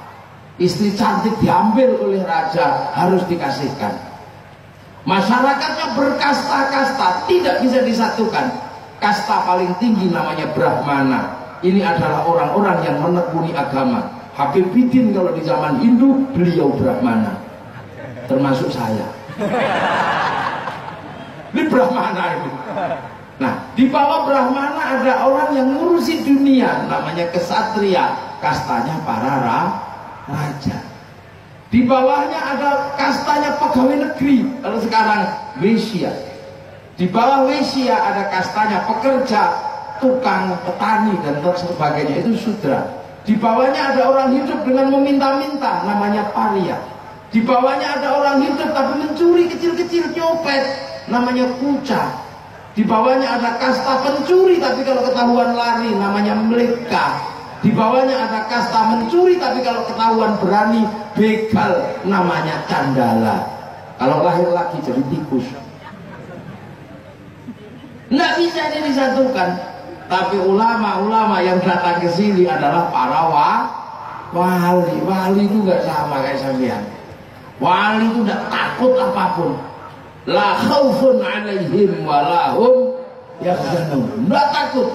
Istri cantik diambil oleh raja, harus dikasihkan. Masyarakatnya berkasta-kasta, tidak bisa disatukan. Kasta paling tinggi namanya Brahmana. Ini adalah orang-orang yang menekuni agama. Habibuddin kalau di zaman Hindu, beliau Brahmana. Termasuk saya. Ini Brahmana itu. Nah, di bawah Brahmana ada orang yang ngurusi dunia, namanya kesatria, kastanya para raja. Di bawahnya ada kastanya pegawai negeri, kalau sekarang Wesya. Di bawah Wesya ada kastanya pekerja, tukang, petani dan sebagainya, itu Sudra. Di bawahnya ada orang hidup dengan meminta-minta, namanya Paria. Di bawahnya ada orang hidup tapi mencuri kecil-kecil, nyopet, namanya Kuca. Di bawahnya ada kasta pencuri tapi kalau ketahuan lari, namanya Mleka. Di bawahnya ada kasta mencuri tapi kalau ketahuan berani begal, namanya Candala. Kalau lahir lagi jadi tikus. Nggak bisa ini disatukan. Tapi ulama-ulama yang datang ke sini adalah para wali. Wali itu nggak sama kayak sampean. Wali itu nggak takut apapun. La khaufun 'alaihim wa lahum yahzanun. Nggak takut.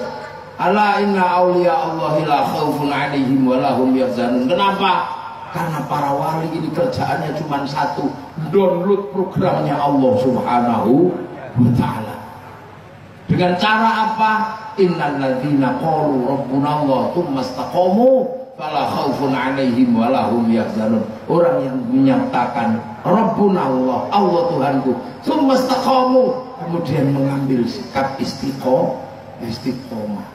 Ala inna auliya Allahi la khaufun 'alaihim wa lahum yahzanun. Kenapa? Karena para wali ini kerjaannya cuma satu, download programnya Allah Subhanahu wa ta'ala. Dengan cara apa? Innal ladzina qalu rabbuna Allah tsumma istaqamu fala khaufun 'alaihim wa lahum yahzanun. Orang yang menyatakan Rabbuna Allah, Allah Tuhanku, tsumma istaqamu, kemudian mengambil sikap istiqomah.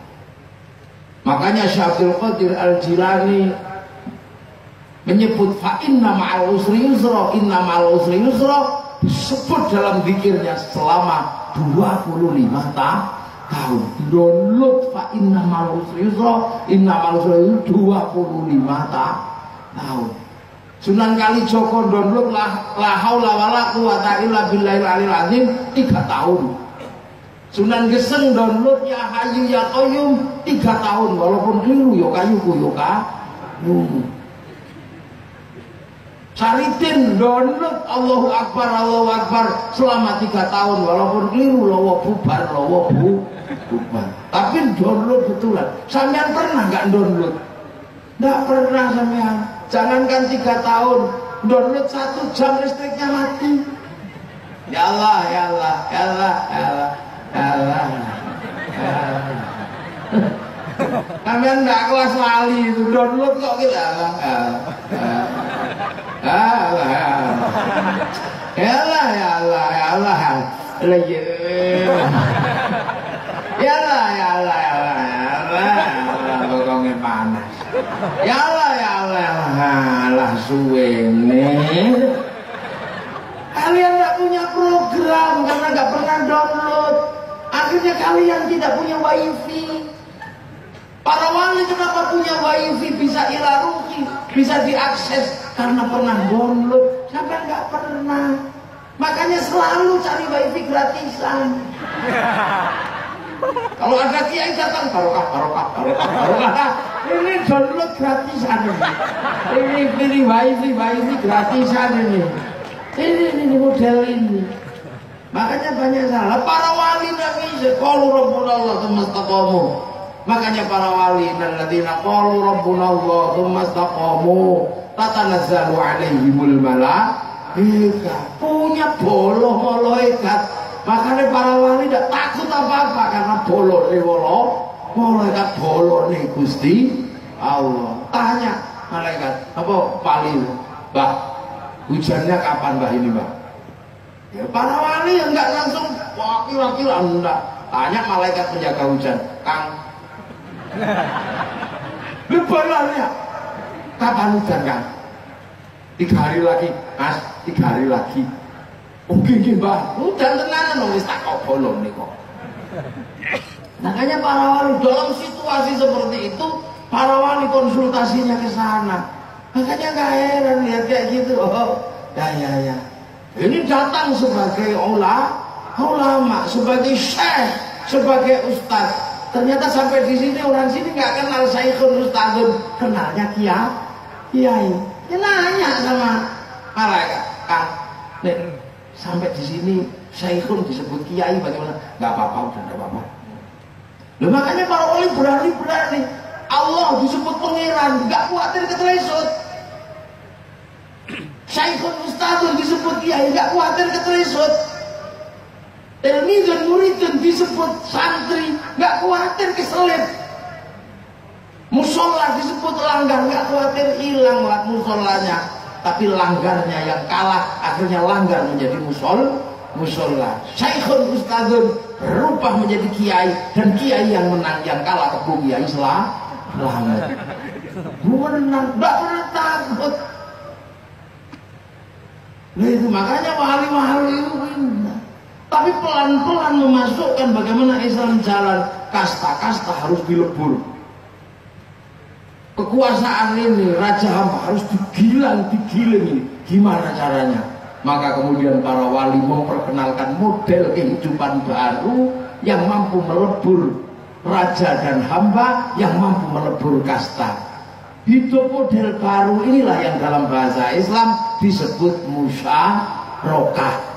Makanya Syaikhul Qadir Al-Jilani menyebut fa inna ma'al usri yusra, inna ma'al usri yusra, disebut dalam zikirnya selama 25 tahun. Download fa inna ma'al usri yusra, inna ma'al usri yusra 25 tahun. Sunan Kalijogo download la haula wala quwata illa billahil aliyil azim 3 tahun. Sunan Geseng download ya Hayyu ya Qayyum 3 tahun, walaupun keliru yo kayuku yo kayu. Saridin download Allahu Akbar selama 3 tahun, walaupun keliru lowo bubar bubar. Tapi download betulan. Sampean pernah nggak download? Nggak pernah sampean. Jangankan 3 tahun, download 1 jam listriknya mati. Ya Allah, ya Allah, ya Allah, ya Allah, ya Allah. Sampean nggak kelas wali itu download kok gitu. Ya Allah, ya Allah, ya Allah, ya Allah, ya Allah, ya Allah, ya Allah, ya Allah, ya Allah, pokoknya panas. Ya Allah, ya Allah, ya Allah, suwene. Kalian nggak punya program karena nggak pernah download. Akhirnya kalian tidak punya wifi. Para wali kenapa punya wifi bisa ila ruhi? bisa diakses karena pernah download. Siapa nggak pernah? Makanya selalu cari wifi gratisan. Kalau ada kiai datang barokah. Ini download gratisan ini. Ini wifi gratisan ini. Ini model ini. Makanya banyak salah. Para wali Nabi qalu rabbuna Allah tsumma istaqamu. Makanya para wali alladzina qalu rabbuna Allah tsumma istaqamu tatanazzalu alaihimul malaika. Punya boloh malaikat. Makanya para wali tidak takut apa-apa karena boloh malaikat boloh nih Gusti Allah. Tanya malaikat, apa paling Mbah, hujannya kapan Mbah ini Mbah? Ya para wali enggak langsung wah kira-kira enggak. Tanya malaikat penjaga hujan, Kang. Lebarannya kapan hujan Kang? 3 hari lagi, Mas, 3 hari lagi. Oke, Mbah. Hujan tenanan wis tak kobolon nih kok. Makanya para wali dalam situasi seperti itu, para wali konsultasinya ke sana. Makanya nggak heran lihat kayak gitu. Oh, ya. Ini datang sebagai ulama, sebagai syekh, sebagai ustaz. Ternyata sampai di sini orang sini nggak kenal syekhun ustadzun, kenalnya kiai. Dia nanya sama malaikat, Kang, nek sampai di sini syekhun disebut kiai bagaimana? Nggak apa-apa, udah nggak apa-apa. Loh, makanya para wali berani. Allah disebut pangeran, nggak khawatir keteresut. Syekhun ustadzun disebut kiai, nggak khawatir keteresut. Tilmizun muridun disebut santri, nggak khawatir keselip. Musola disebut langgar, nggak khawatir hilang lah musolanya. Tapi langgarnya yang kalah, akhirnya langgar menjadi musola. Syekhun ustadzun berubah menjadi kiai, dan kiai yang menang, yang kalah kebun kiai selamat. Menang, nggak pernah takut. Nah itu makanya wali-wali itu benar. Tapi pelan-pelan memasukkan bagaimana Islam jalan. Kasta-kasta harus dilebur. Kekuasaan ini, Raja Hamba harus digiling ini. Gimana caranya? Maka kemudian para wali memperkenalkan model kehidupan baru yang mampu melebur Raja dan Hamba, yang mampu melebur kasta. Hidup model baru inilah yang dalam bahasa Islam disebut musyarakah.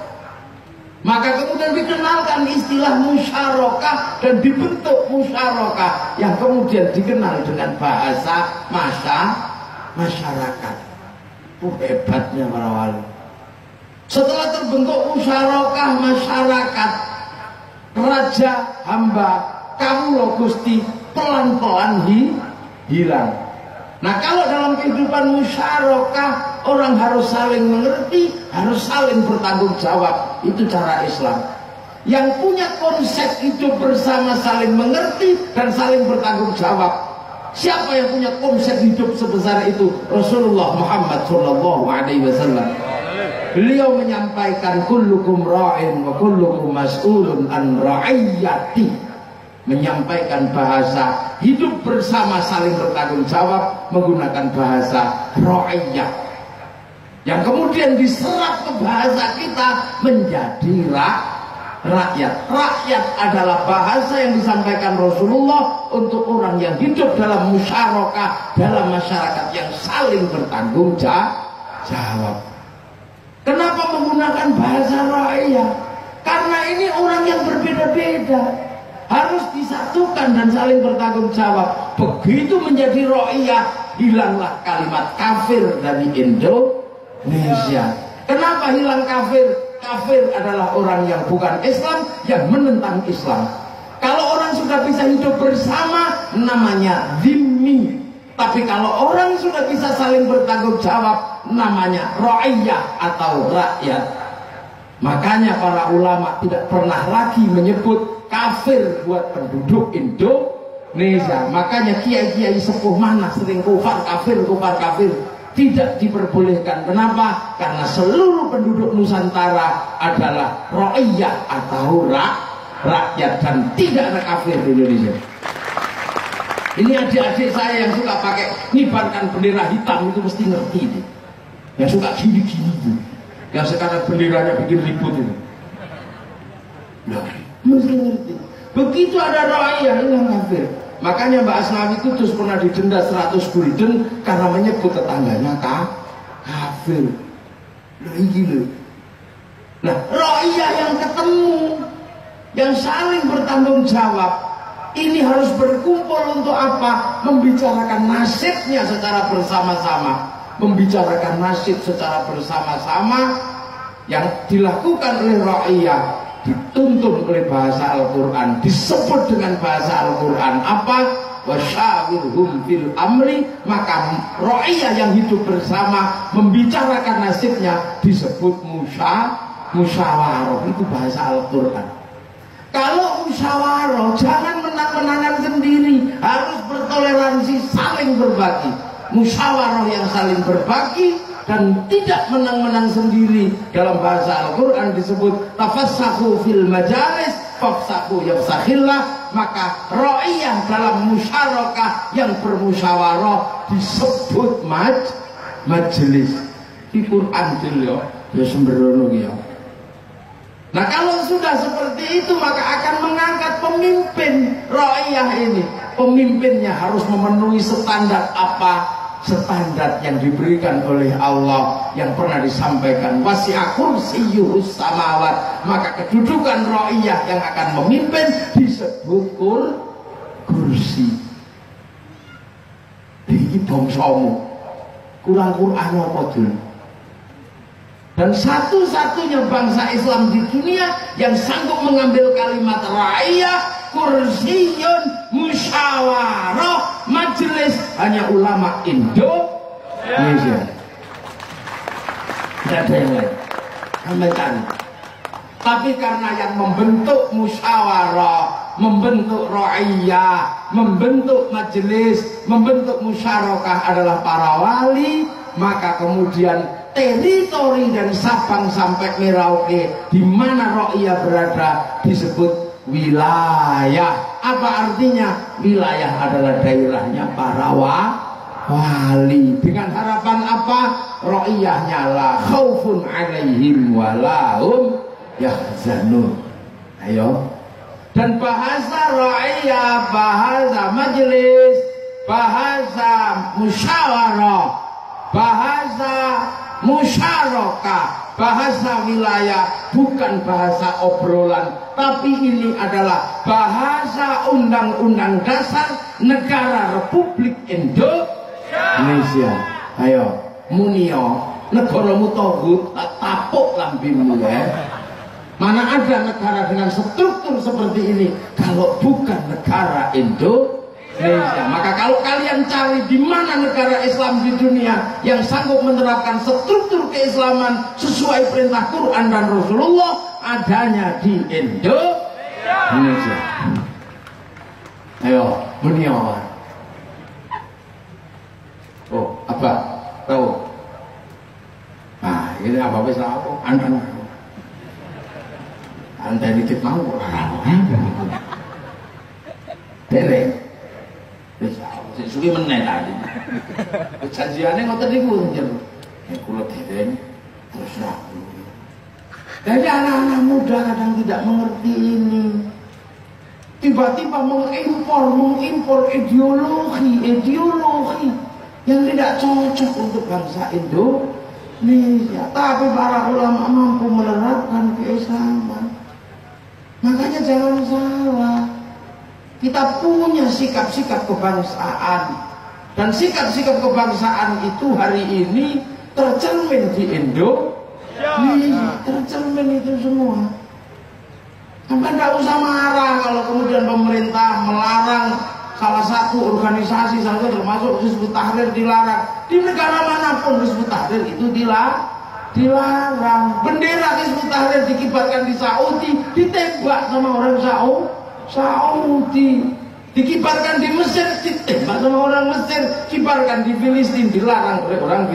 Maka kemudian dikenalkan istilah musyarakah dan dibentuk musyarakah yang kemudian dikenal dengan bahasa masyarakat. Hebatnya para wali. Setelah terbentuk musyarakah masyarakat, Raja Hamba Kawula Gusti pelan-pelan hilang. Nah kalau dalam kehidupan musyarakah, orang harus saling mengerti, harus saling bertanggung jawab. Itu cara Islam. Yang punya konsep hidup bersama saling mengerti dan saling bertanggung jawab. Siapa yang punya konsep hidup sebesar itu? Rasulullah Muhammad SAW. Beliau menyampaikan kullukum ra'in wa kullukum mas'ulun an ra'iyyati. Menyampaikan bahasa hidup bersama saling bertanggung jawab menggunakan bahasa ra'iyyah, yang kemudian diserap ke bahasa kita menjadi rakyat. Rakyat adalah bahasa yang disampaikan Rasulullah untuk orang yang hidup dalam musyarakah, dalam masyarakat yang saling bertanggung jawab. Kenapa menggunakan bahasa rakyat? Karena ini orang yang berbeda-beda, harus disatukan dan saling bertanggung jawab. Begitu menjadi rakyat, hilanglah kalimat kafir dari Indonesia. Kenapa hilang kafir? Kafir adalah orang yang bukan Islam, yang menentang Islam. Kalau orang sudah bisa hidup bersama, namanya dhimmi. Tapi kalau orang sudah bisa saling bertanggung jawab, namanya ra'iyah atau rakyat. Makanya para ulama tidak pernah lagi menyebut kafir buat penduduk Indonesia. Makanya kiai-kiai sepuh mana sering kufar kafir tidak diperbolehkan. Kenapa? Karena seluruh penduduk Nusantara adalah ra'iyah atau rakyat, dan tidak ada kafir di Indonesia. Ini adik-adik saya yang suka pakai ngibarkan bendera hitam itu mesti ngerti nih. Yang suka gini-gini tuh. Yang sekarang benderanya bikin ribut itu. Nah, mesti ngerti. Begitu ada ra'iyah ini yang kafir. Makanya Mbak Asnawi itu terus pernah didenda 100 gulden karena menyebut tetangganya kafir. Nah, ini loh. Nah, ra'iyah yang ketemu, yang saling bertanggung jawab. Ini harus berkumpul untuk apa? Membicarakan nasibnya secara bersama-sama. Membicarakan nasib secara bersama-sama yang dilakukan oleh ra'iyah, dituntun oleh bahasa Al-Quran, disebut dengan bahasa Al-Quran apa? Wasyawirhum fil amri. Maka ra'iyah yang hidup bersama membicarakan nasibnya disebut musyawarah. Itu bahasa Al-Quran. Kalau musyawarah jangan menang-menangan sendiri, harus bertoleransi, saling berbagi. Musyawarah yang saling berbagi dan tidak menang-menang sendiri. Dalam bahasa Al-Quran disebut tafassahu fil majalis fafsahu yafsahillah. Maka ra'iyah dalam musyarakah yang bermusyawarah disebut majelis. Di Quran itu ya sembrono ya. Nah kalau sudah seperti itu maka akan mengangkat pemimpin ra'iyah ini. Pemimpinnya harus memenuhi standar apa? Standar yang diberikan oleh Allah yang pernah disampaikan. Wasi'a kursiyyuhus samawat. Maka kedudukan ra'iyah yang akan memimpin disebut kursi. Ini bangsamu kurang Quran apa dulu? Dan satu-satunya bangsa Islam di dunia yang sanggup mengambil kalimat ra'iyah, kursiyun, musyawarah, majelis hanya ulama Indonesia. Tidak ada yang lain. Tapi karena yang membentuk musyawarah, membentuk ra'iyah, membentuk majelis, membentuk musyarakah adalah para wali, maka kemudian teritori dari Sabang sampai Merauke di mana ra'iyah berada disebut wilayah. Apa artinya? Wilayah adalah daerahnya para wali. Dengan harapan apa? Ra'iyahnya la khaufun 'alaihim wa lahum yahzanun. Ayo. Dan bahasa ra'iyah, bahasa majelis, bahasa musyawarah, bahasa musyarakah, bahasa wilayah bukan bahasa obrolan, tapi ini adalah bahasa Undang-Undang Dasar Negara Republik Indonesia. Ayo, munio, negaramu togut, tapuk lambimu ya. Mana ada negara dengan struktur seperti ini kalau bukan negara Indonesia? Maka kalau kalian cari di mana negara Islam di dunia yang sanggup menerapkan struktur keislaman sesuai perintah Quran dan Rasulullah, adanya di Indonesia. Ayo, menio. Oh, apa? Tahu? Nah, ini apa wis aku? Anda nitip mau Dele. Suwi meneh tadi. Janjiane ngoten niku njen. Kula dereng terus aku. Jadi anak-anak muda kadang tidak mengerti ini. Tiba-tiba mengimpor ideologi yang tidak cocok untuk bangsa Indonesia. Tapi para ulama mampu menerapkan keislaman. Makanya jangan salah. Kita punya sikap-sikap kebangsaan. Dan sikap-sikap kebangsaan itu hari ini tercermin di Indonesia. Tercermin itu semua. Sampai tidak usah marah kalau kemudian pemerintah melarang salah satu organisasi, salah satu termasuk Hizbut Tahrir dilarang. Di negara manapun Hizbut Tahrir itu dilarang. Bendera Hizbut Tahrir dikibarkan di Saudi, ditembak sama orang Saudi, dikibarkan di Mesir, ditembak sama orang Mesir, kibarkan di Filistin, dilarang oleh orang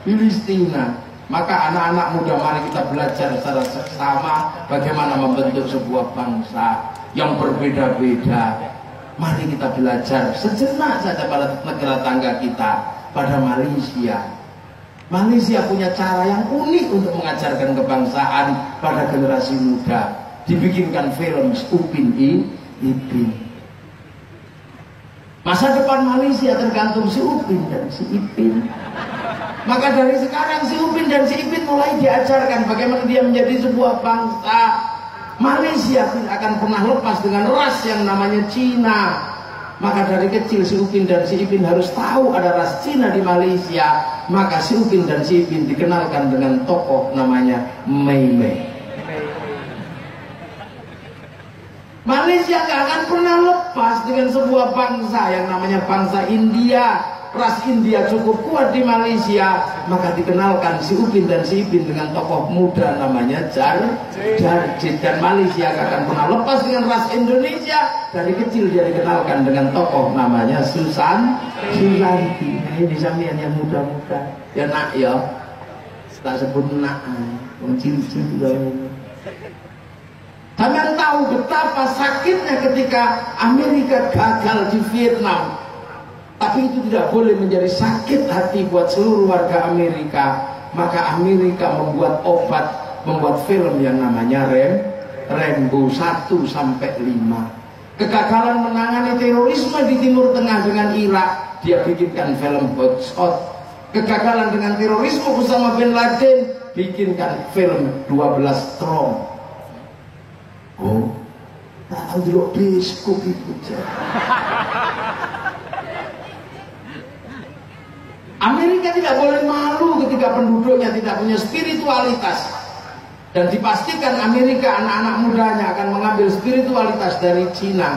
Filistina. Maka anak-anak muda mari kita belajar secara seksama bagaimana membentuk sebuah bangsa yang berbeda-beda. Mari kita belajar sejenak saja pada negara tangga kita, pada Malaysia. Malaysia punya cara yang unik untuk mengajarkan kebangsaan pada generasi muda. Dibikinkan film Upin Ipin. Masa depan Malaysia tergantung si Upin dan si Ipin. Maka dari sekarang si Upin dan si Ipin mulai diajarkan bagaimana dia menjadi sebuah bangsa. Malaysia tidak akan pernah lepas dengan ras yang namanya Cina. Maka dari kecil si Upin dan si Ipin harus tahu ada ras Cina di Malaysia. Maka si Upin dan si Ipin dikenalkan dengan tokoh namanya Mei Mei. Malaysia gak akan pernah lepas dengan sebuah bangsa yang namanya bangsa India. Ras India cukup kuat di Malaysia, maka dikenalkan si Upin dan si Ipin dengan tokoh muda namanya Jarjit. Dan Malaysia gak akan pernah lepas dengan ras Indonesia. Dari kecil dia dikenalkan dengan tokoh namanya Susanti. Nah, ini sampean yang muda-muda ya nak ya, tak sebut nak cilik-cilik. Kalian tahu betapa sakitnya ketika Amerika gagal di Vietnam. Tapi itu tidak boleh menjadi sakit hati buat seluruh warga Amerika. Maka Amerika membuat obat, membuat film yang namanya Rainbow 1 sampai 5. Kegagalan menangani terorisme di Timur Tengah dengan Irak, dia bikinkan film Hot Shot. Kegagalan dengan terorisme Osama bin Laden, bikinkan film 12 Strong. Oh, tahu dulu biskup itu. Amerika tidak boleh malu ketika penduduknya tidak punya spiritualitas. Dan dipastikan Amerika anak-anak mudanya akan mengambil spiritualitas dari Cina.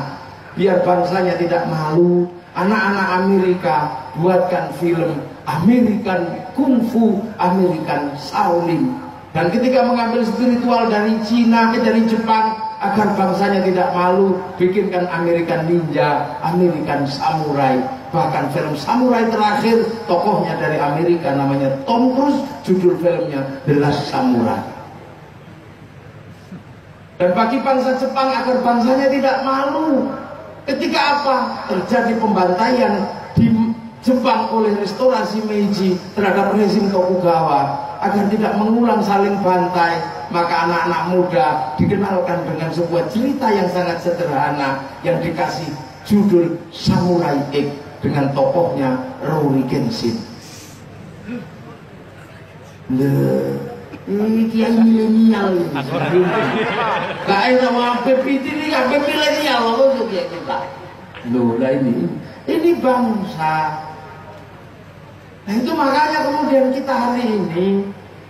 Biar bangsanya tidak malu, anak-anak Amerika buatkan film American Kung Fu, American Shaolin. Dan ketika mengambil spiritual dari Cina, dari Jepang, agar bangsanya tidak malu, bikinkan American Ninja, American Samurai. Bahkan film samurai terakhir tokohnya dari Amerika namanya Tom Cruise, judul filmnya The Last Samurai. Dan bagi bangsa Jepang agar bangsanya tidak malu, ketika apa? Terjadi pembantaian di Jepang oleh restorasi Meiji terhadap rezim Tokugawa, agar tidak mengulang saling bantai, maka anak-anak muda dikenalkan dengan sebuah cerita yang sangat sederhana yang dikasih judul Samurai X dengan tokohnya Rory Kenshin. Ini kiai milenial ini. Gak enak apa ini, apa milenial loh kita. Loh lah ini bangsa. Nah itu makanya kemudian kita hari ini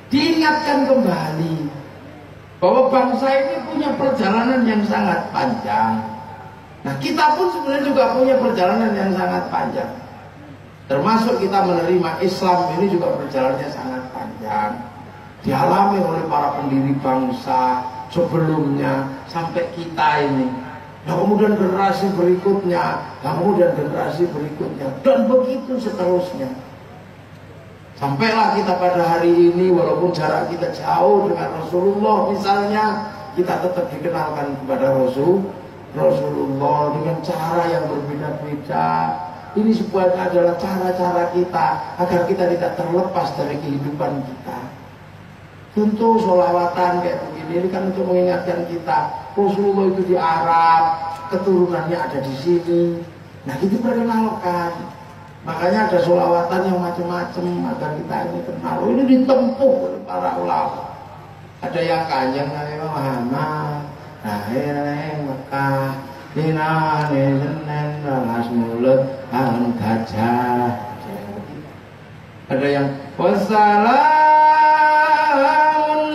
diingatkan kembali bahwa bangsa ini punya perjalanan yang sangat panjang. Nah kita pun sebenarnya juga punya perjalanan yang sangat panjang. Termasuk kita menerima Islam ini juga perjalanannya sangat panjang. Dialami oleh para pendiri bangsa sebelumnya sampai kita ini. Nah kemudian generasi berikutnya, kemudian generasi berikutnya, dan begitu seterusnya. Sampailah kita pada hari ini, walaupun jarak kita jauh dengan Rasulullah misalnya, kita tetap dikenalkan kepada Rasulullah dengan cara yang berbeda-beda. Ini sebenarnya adalah cara-cara kita agar kita tidak terlepas dari kehidupan kita. Contoh sholawatan kayak begini, ini kan untuk mengingatkan kita Rasulullah itu di Arab, keturunannya ada di sini. Nah itu perkenalkan. Makanya ada sholawatan yang macam-macam agar kita ini kenal. Ini ditempuh oleh para ulama. Ada yang kanjeng Nabi Muhammad lahir ing Mekah, dinane Senin ralas mulut ang gajah. Ada yang wassalamun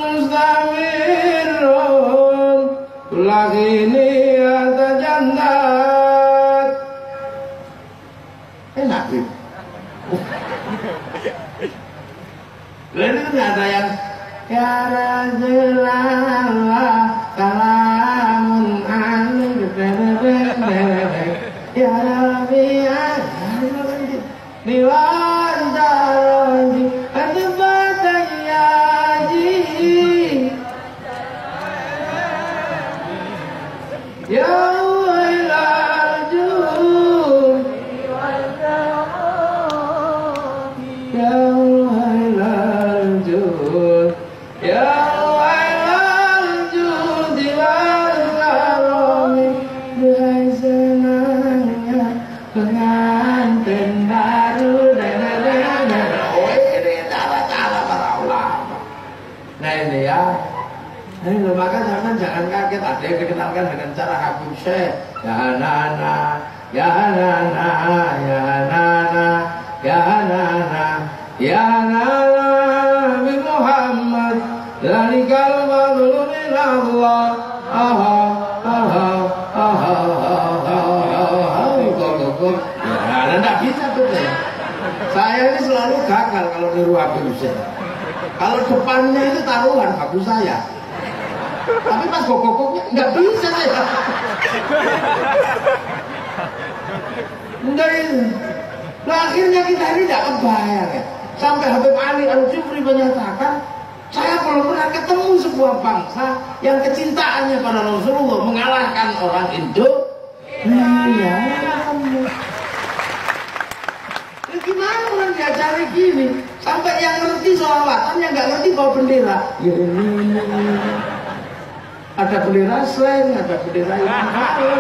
mustamirun lakini atajannat. Enak gitu. Lalu itu ada yang ya Rasulullah salamun alaikum ya Rabbi niwan daroni adbatayyaji ya ilaju Ini maka jangan kaget, ada yang dikenalkan dengan cara Habib Syekh. Ya nana, ya nana, ya nana, ya nana, ya nana bi Muhammad, zalikal fadlu min Allah. Ya, tidak bisa betul. Saya ini selalu gagal kalau niru Habib Syekh. Kalau depannya itu taruhan bagus saya. Tapi pas gogoknya nggak bisa saya. Enggak itu. Nah akhirnya kita ini tidak kebayang ya. Sampai Habib Ali Al-Jufri menyatakan, saya belum pernah ketemu sebuah bangsa yang kecintaannya pada Rasulullah mengalahkan orang Indonesia. Ya, gimana orang diajari gini? Sampai yang ngerti sholawatan, yang nggak ngerti bawa bendera. Ya ini. Ada bendera slang, ada bendera yang halal.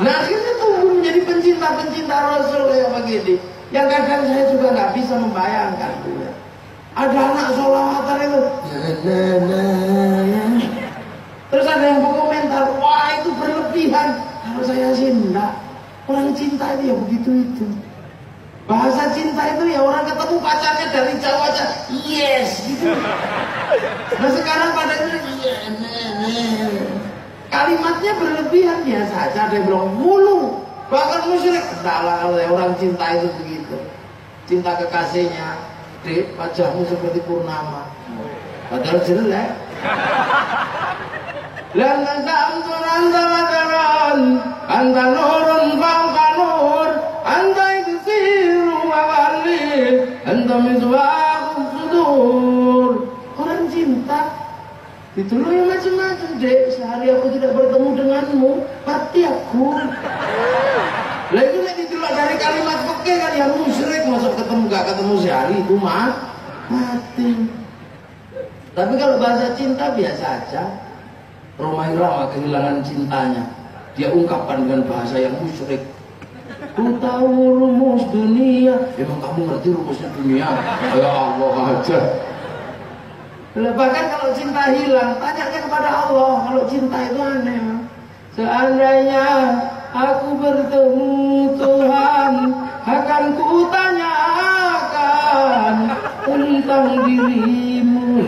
Nah akhirnya tumbuh menjadi pencinta-pencinta Rasul kayak begini. Yang kadang saya juga nggak bisa membayangkan. Ada anak sholawatan itu. Terus ada yang berkomentar, wah itu berlebihan. Kalau saya sih enggak. Orang cinta itu ya begitu-itu. Bahasa cinta itu ya orang ketemu pacarnya dari jauh aja, yes gitu. Nah sekarang pada itu kalimatnya berlebihan biasa aja. Ada yang bilang mulu, bahkan musyrik. Entahlah kalau orang cinta itu begitu. Cinta kekasihnya, dek wajahmu seperti purnama. Padahal jelek. Lan ta'amtun anta madaran, anta nurun fauqa nur, anta iksiru wa walid, anta misbahus sudur. Orang cinta itu loh yang macam-macam, dek. Sehari aku tidak bertemu denganmu, mati aku. Lah itu nek ditelok dari kalimat fikih kan yang musyrik, masuk ketemu gak ketemu sehari itu mati. Tapi kalau bahasa cinta biasa aja. Roma Irama kehilangan cintanya, dia ungkapkan dengan bahasa yang musyrik. Ku tahu rumus dunia. Emang kamu ngerti rumusnya dunia? Ya Allah aja. Bahkan kalau cinta hilang, tanyanya kepada Allah. Kalau cinta itu aneh. Seandainya aku bertemu Tuhan, akan ku tanyakan tentang dirimu.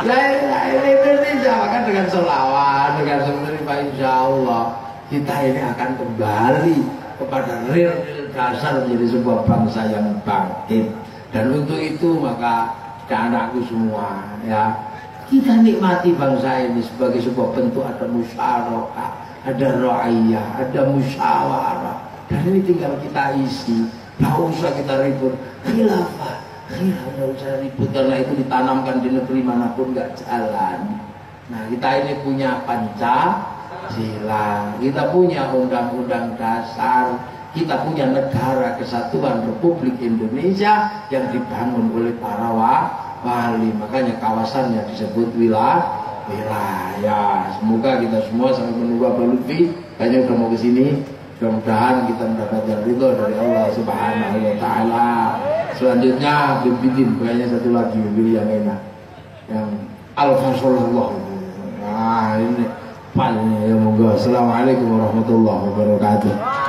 Lain Indonesia kan dengan sholawat, dengan menerima insya Allah kita ini akan kembali kepada real dasar menjadi sebuah bangsa yang bangkit. Dan untuk itu maka anakku semua ya, kita nikmati bangsa ini sebagai sebuah bentuk, ada musyawarah, ada ra'iyah, ada musyawarah, dan ini tinggal kita isi. Nggak usah kita ribut khilafah. Nggak usah ribut, karena itu ditanamkan di negeri manapun nggak jalan. Nah kita ini punya Pancasila, kita punya Undang-Undang Dasar, kita punya Negara Kesatuan Republik Indonesia yang dibangun oleh para wali. Makanya kawasannya disebut wilayah. Semoga kita semua sampai menunggu Abah Lutfi kayaknya udah mau kesini. Mudah-mudahan kita mendapatkan ridho dari Allah Subhanahu wa Ta'ala. Selanjutnya bimbing kayaknya satu lagi pilih yang enak, yang Al-Fasulullah. Nah ini paling ya, monggo. Assalamualaikum warahmatullahi wabarakatuh.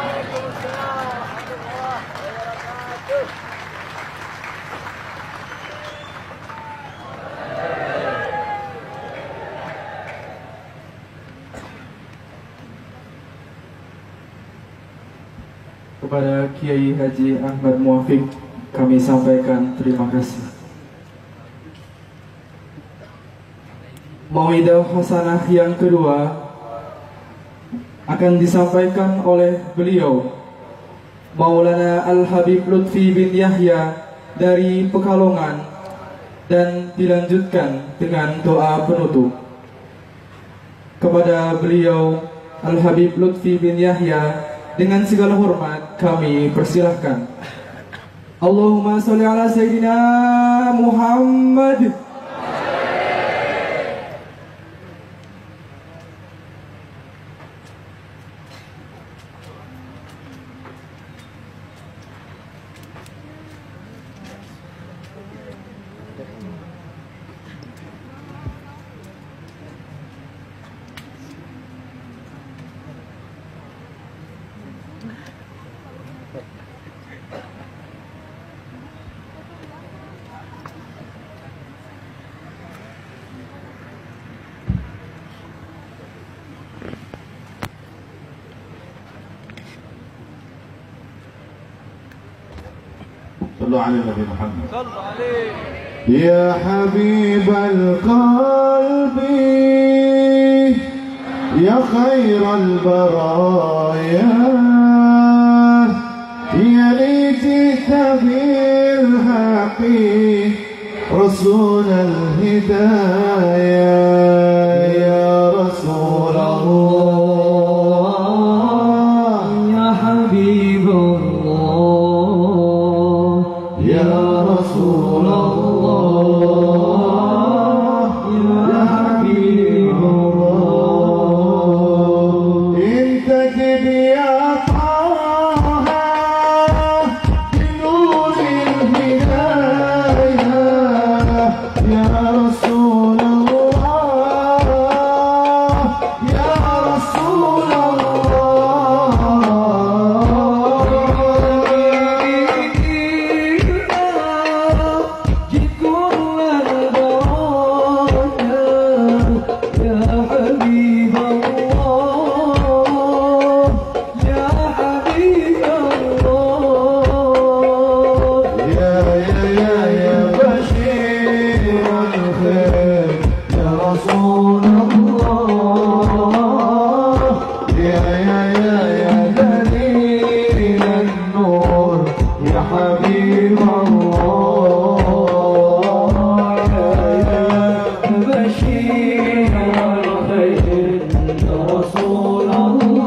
Kepada Kiai Haji Ahmad Muafiq kami sampaikan terima kasih. Mau'idah hasanah yang kedua akan disampaikan oleh beliau Maulana Al-Habib Lutfi bin Yahya dari Pekalongan dan dilanjutkan dengan doa penutup. Kepada beliau Al-Habib Lutfi bin Yahya dengan segala hormat kami persilahkan. Allahumma sholli ala Sayyidina Muhammad. صلوا على النبي محمد. يا حبيب القلب يا خير البرايا يا ليت بالحق رسول الهدايا يا رسول الله يا حبيب الله يا رسول الله يا حبيب الله انت جد يا طه بنور الهداية يا رسول الله يا رسول يا بشير الخير يا رسول الله يا دليل النور يا حبيب الله يا بشير الخير يا رسول الله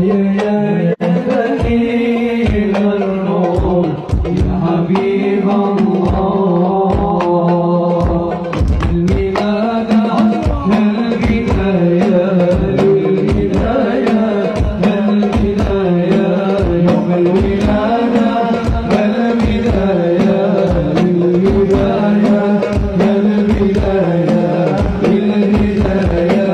يا دليل النور يا حبيب الله الميلاد البداية البداية يوم الولادة البداية البداية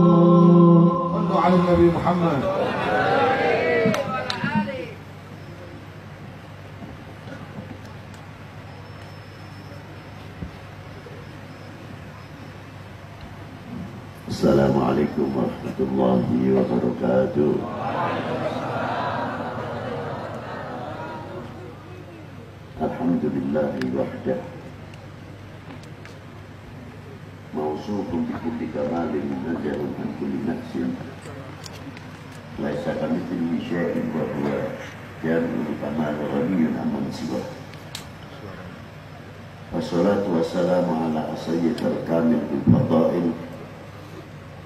صلوا على النبي محمد. السلام عليكم ورحمة الله وبركاته. الحمد لله وحده موصوف بكل كمال منزه عن كل نفس ليس كمثله شيء وهو كامل الكمال غني عمن سواه. والصلاة والسلام على سيد الكامل بالفضائل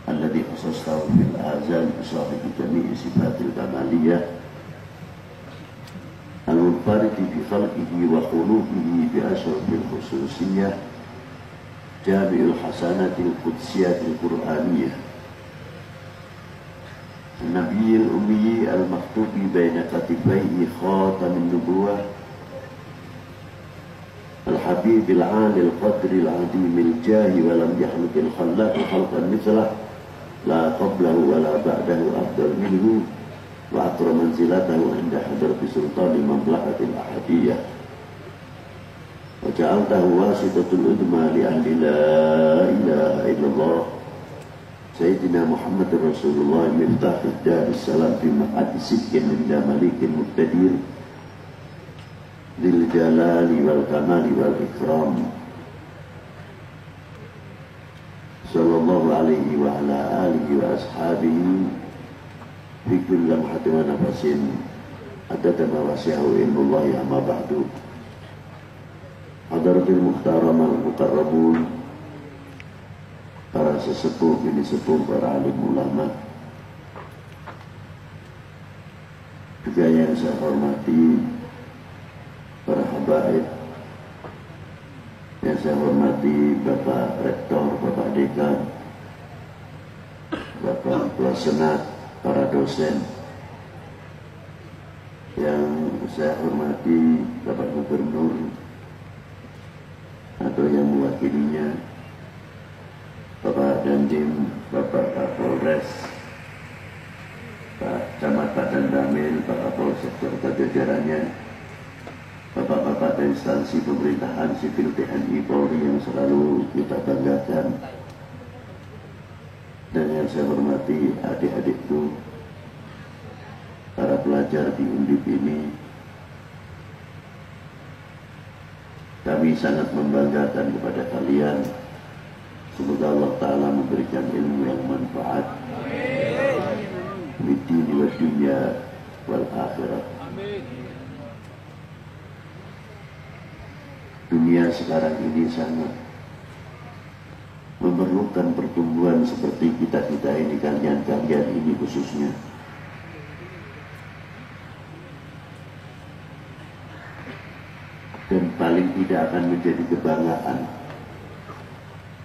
الذي خصصته في الآذان بصاحب جميع صفات الكمالية المنفرد بخلقه وخلوقه بأشرف الخصوصية جامع الحسنات القدسية القرآنية النبي الأمي المكتوب بين كتفيه خاتم النبوة الحبيب العالي القدر العظيم الجاه ولم يخلق الخلاق خلقا مثله لا قبله ولا بعده أفضل منه وأكرم منزلته عند حضرة سلطان المملكة الأحدية وجعلته واسطة العظمى لأهل لا إله إلا الله سيدنا محمد رسول الله مفتاح دار السلام في مقعد صدق عند مليك مقتدر ذي الجلال والكمال والإكرام صلى الله عليه وعلى آله وأصحابه في كل لمحة ونفس عدد ما وسعه علم الله. أما بعد. Hadratil Muhtaram al-Mukarramun, para sesepuh, bini sepuh, para alim ulama, juga yang saya hormati para habaib, yang saya hormati Bapak Rektor, Bapak Dekan, Bapak Ketua Senat, para dosen, yang saya hormati Bapak Gubernur atau yang mewakilinya, Bapak Dandim, Bapak Kapolres, Pak Camat Padan Damil, Pak Kapolsek serta jajarannya, Bapak-bapak dan instansi pemerintahan sipil TNI Polri yang selalu kita banggakan, dan yang saya hormati adik-adikku, para pelajar di Undip ini. Kami sangat membanggakan kepada kalian. Semoga Allah Ta'ala memberikan ilmu yang manfaat di dini wa dunya wal akhirat. Dunia sekarang ini sangat memerlukan pertumbuhan seperti kita-kita ini, kalian-kalian ini khususnya. Dan paling tidak akan menjadi kebanggaan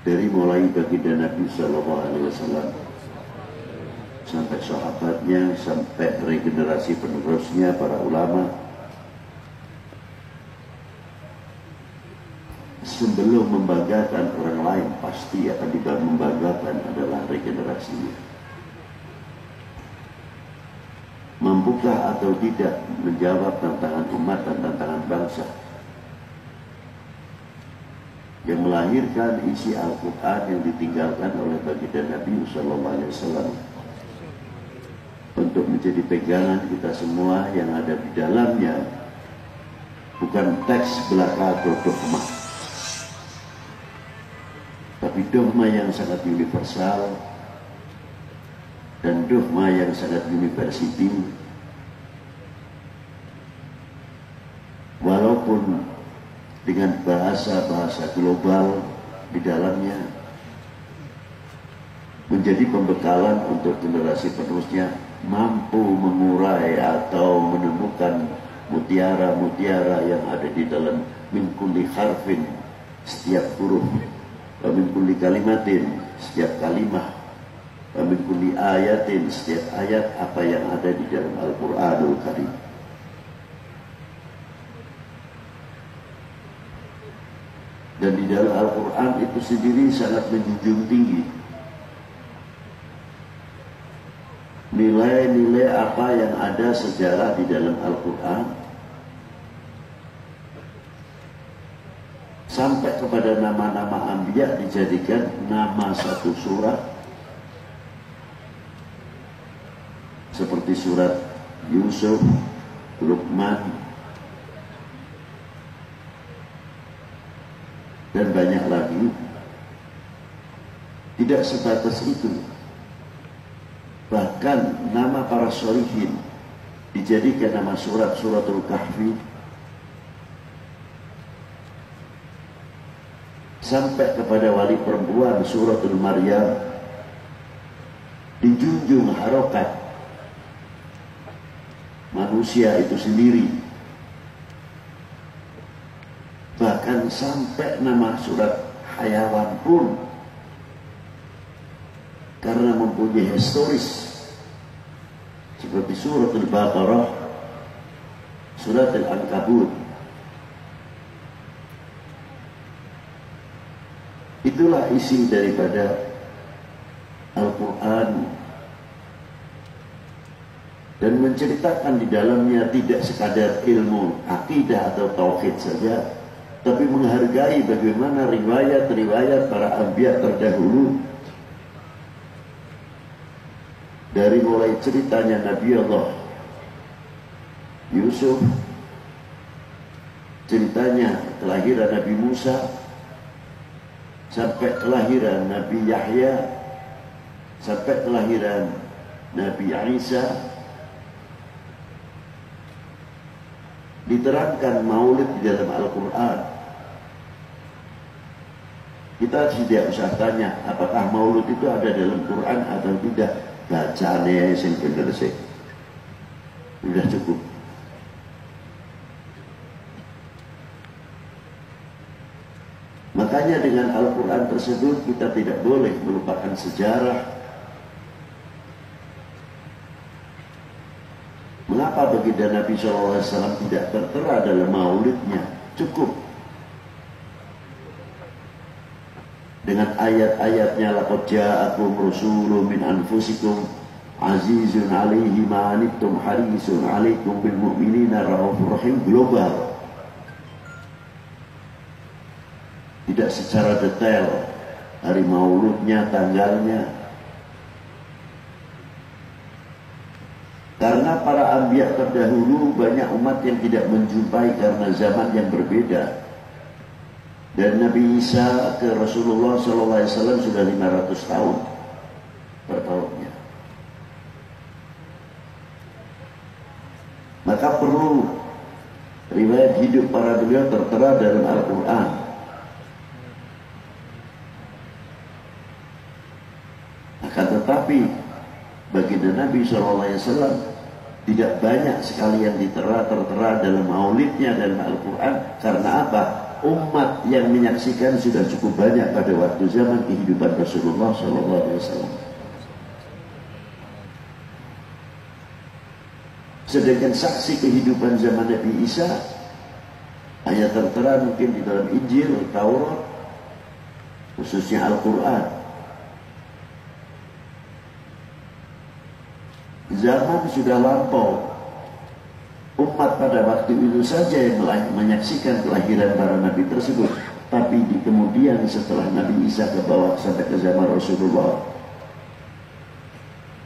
dari mulai baginda Nabi Sallallahu Alaihi Wasallam sampai sahabatnya, sampai regenerasi penerusnya, para ulama. Sebelum membanggakan orang lain, pasti akan membanggakan adalah regenerasinya. Mampukah atau tidak menjawab tantangan umat dan tantangan bangsa yang melahirkan isi Al-Quran yang ditinggalkan oleh baginda Nabi Sallallahu Alaihi Wasallam untuk menjadi pegangan kita semua, yang ada di dalamnya bukan teks belaka atau dogma, tapi dogma yang sangat universal dan dogma yang sangat university, walaupun dengan bahasa-bahasa global di dalamnya, menjadi pembekalan untuk generasi penerusnya mampu mengurai atau menemukan mutiara-mutiara yang ada di dalam min kulli harfin, setiap huruf, wa min kulli kalimatin, setiap kalimah, wa min kulli ayatin, setiap ayat, apa yang ada di dalam Al-Quranul Karim. Dan di dalam Al-Quran itu sendiri sangat menjunjung tinggi nilai-nilai apa yang ada sejarah di dalam Al-Quran, sampai kepada nama-nama anbiya dijadikan nama satu surat, seperti surat Yusuf, Luqman, dan banyak lagi. Tidak sebatas itu, bahkan nama para sholihin dijadikan nama suratul Kahfi, sampai kepada wali perempuan suratul Maryam dijunjung harokat manusia itu sendiri. Bahkan sampai nama surat hayawan pun, karena mempunyai historis, seperti surat Al-Baqarah, surat Al-Ankabut. Itulah isi daripada Al-Quran, dan menceritakan di dalamnya tidak sekadar ilmu akidah atau tauhid saja, tapi menghargai bagaimana riwayat-riwayat para anbiya terdahulu, dari mulai ceritanya Nabi Allah Yusuf, ceritanya kelahiran Nabi Musa, sampai kelahiran Nabi Yahya, sampai kelahiran Nabi Isa, diterangkan maulid di dalam Al-Quran. Kita tidak usah tanya apakah maulid itu ada dalam Quran atau tidak. Bacaannya yang benar sih, sudah cukup. Makanya dengan Al-Quran tersebut kita tidak boleh melupakan sejarah. Mengapa baginda Nabi SAW tidak tertera dalam maulidnya? Cukup dengan ayat-ayatnya, laqad ja'akum rasulun min anfusikum azizun 'alaihi ma 'anittum harisun 'alaikum bil mu'minina raufur rahim, global. Tidak secara detail hari mauludnya, tanggalnya. Karena para anbiya terdahulu banyak umat yang tidak menjumpai karena zaman yang berbeda. Dan Nabi Isa ke Rasulullah SAW sudah 500 tahun per tahunnya. Maka perlu riwayat hidup para beliau tertera dalam Al-Quran. Akan tetapi baginda Nabi SAW tidak banyak sekali yang tertera dalam maulidnya dalam Al-Quran. Karena apa? Umat yang menyaksikan sudah cukup banyak pada waktu zaman kehidupan Rasulullah SAW. Sedangkan saksi kehidupan zaman Nabi Isa hanya tertera mungkin di dalam Injil, Taurat, khususnya Al-Quran. Zaman sudah lampau. Umat pada waktu itu saja yang menyaksikan kelahiran para nabi tersebut. Tapi di kemudian setelah Nabi Isa ke bawah sampai ke zaman Rasulullah,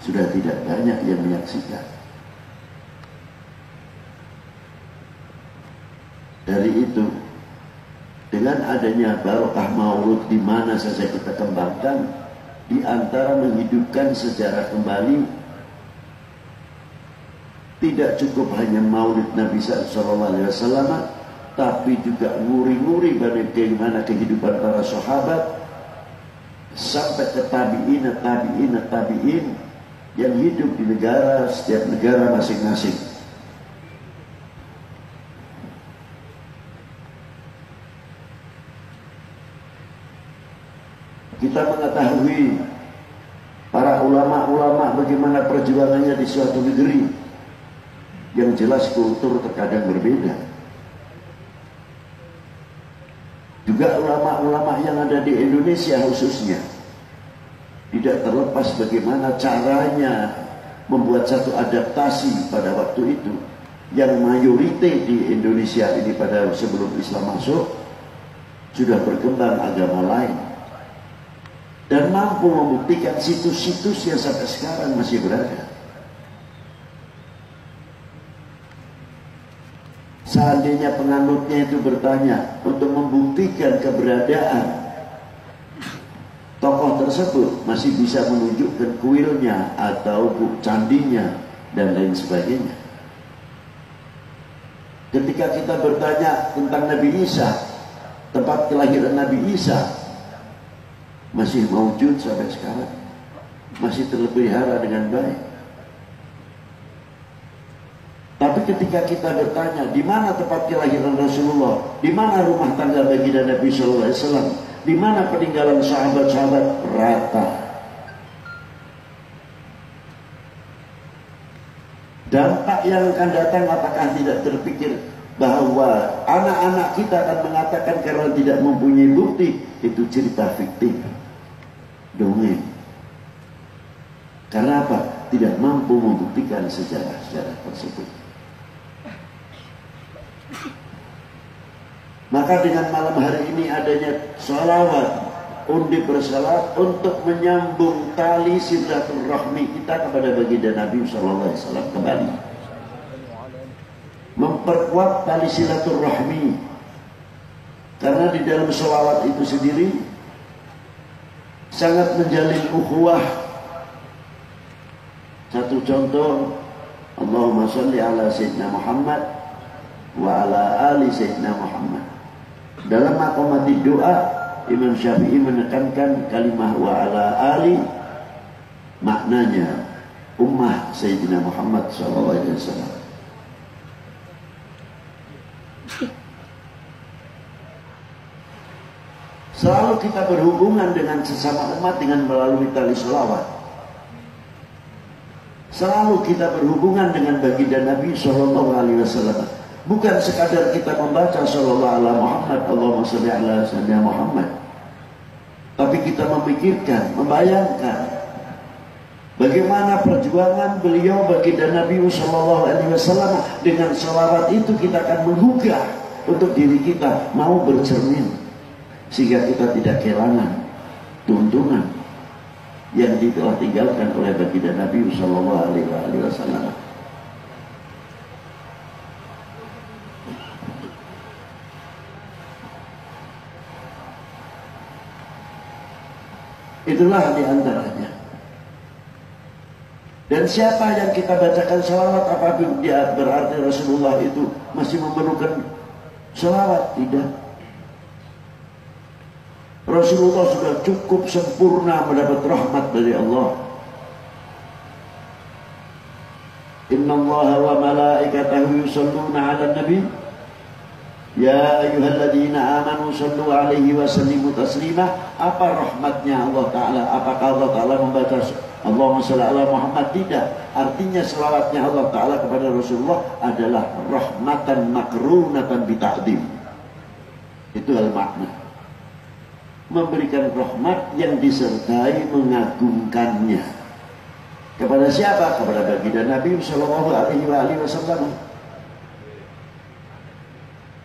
sudah tidak banyak yang menyaksikan. Dari itu, dengan adanya barokah maulud di mana saja kita kembangkan, di antara menghidupkan sejarah kembali, tidak cukup hanya maulid Nabi SAW, tapi juga nguri-nguri bagaimana kehidupan para sahabat sampai ke tabi'in yang hidup di negara, setiap negara masing-masing. Kita mengetahui para ulama-ulama bagaimana perjuangannya di suatu negeri. Yang jelas kultur terkadang berbeda. Juga ulama-ulama yang ada di Indonesia khususnya tidak terlepas bagaimana caranya membuat satu adaptasi pada waktu itu. Yang mayoritas di Indonesia ini pada sebelum Islam masuk sudah berkembang agama lain dan mampu membuktikan situs-situs yang sampai sekarang masih berada. Seandainya penganutnya itu bertanya untuk membuktikan keberadaan tokoh tersebut, masih bisa menunjukkan kuilnya atau candinya dan lain sebagainya. Ketika kita bertanya tentang Nabi Isa, tempat kelahiran Nabi Isa masih mewujud sampai sekarang, masih terpelihara dengan baik. Tapi ketika kita bertanya, di mana tempat kelahiran Rasulullah, di mana rumah tangga baginda Nabi SAW, di mana peninggalan sahabat-sahabat, rata. Dampak yang akan datang, apakah tidak terpikir bahwa anak-anak kita akan mengatakan karena tidak mempunyai bukti, itu cerita fiktif, dongeng. Karena apa? Tidak mampu membuktikan sejarah-sejarah tersebut. Maka dengan malam hari ini adanya sholawat, undi bersalat untuk menyambung tali silaturahmi kita kepada baginda Nabi SAW kembali, memperkuat tali silaturahmi. Karena di dalam sholawat itu sendiri sangat menjalin ukhuwah Satu contoh, Allahumma sholli ala Sayyidina Muhammad wa ala ali Sayyidina Muhammad. Dalam maqamati doa, Imam Syafi'i menekankan kalimah wa ala ali, maknanya ummah Sayyidina Muhammad SAW. Selalu kita berhubungan dengan sesama umat dengan melalui tali selawat. Selalu kita berhubungan dengan baginda Nabi SAW. Bukan sekadar kita membaca sallallahu ala Muhammad, Allahumma sholli ala sayyidina Muhammad, tapi kita memikirkan, membayangkan bagaimana perjuangan beliau baginda Nabi SAW. Dengan selawat itu kita akan menggugah untuk diri kita mau bercermin, sehingga kita tidak kehilangan tuntunan yang telah tinggalkan oleh baginda Nabi SAW. Itulah diantaranya. Dan siapa yang kita bacakan salawat, apabila dia berarti Rasulullah itu masih memerlukan salawat? Tidak. Rasulullah sudah cukup sempurna mendapat rahmat dari Allah. Inna Allah wa malaikatahu yusalluna ala nabi ya ayyuhalladzina amanu sallu alaihi wa sallimu taslima. Apa rahmatnya Allah Ta'ala? Apakah Allah Ta'ala membaca Allahumma sholli ala Muhammad? Tidak. Artinya selawatnya Allah Ta'ala kepada Rasulullah adalah rahmatan makrunatan bita'dim. Itu al-makna, memberikan rahmat yang disertai mengagungkannya. Kepada siapa? Kepada baginda Nabi Sallallahu Alaihi Wasallam.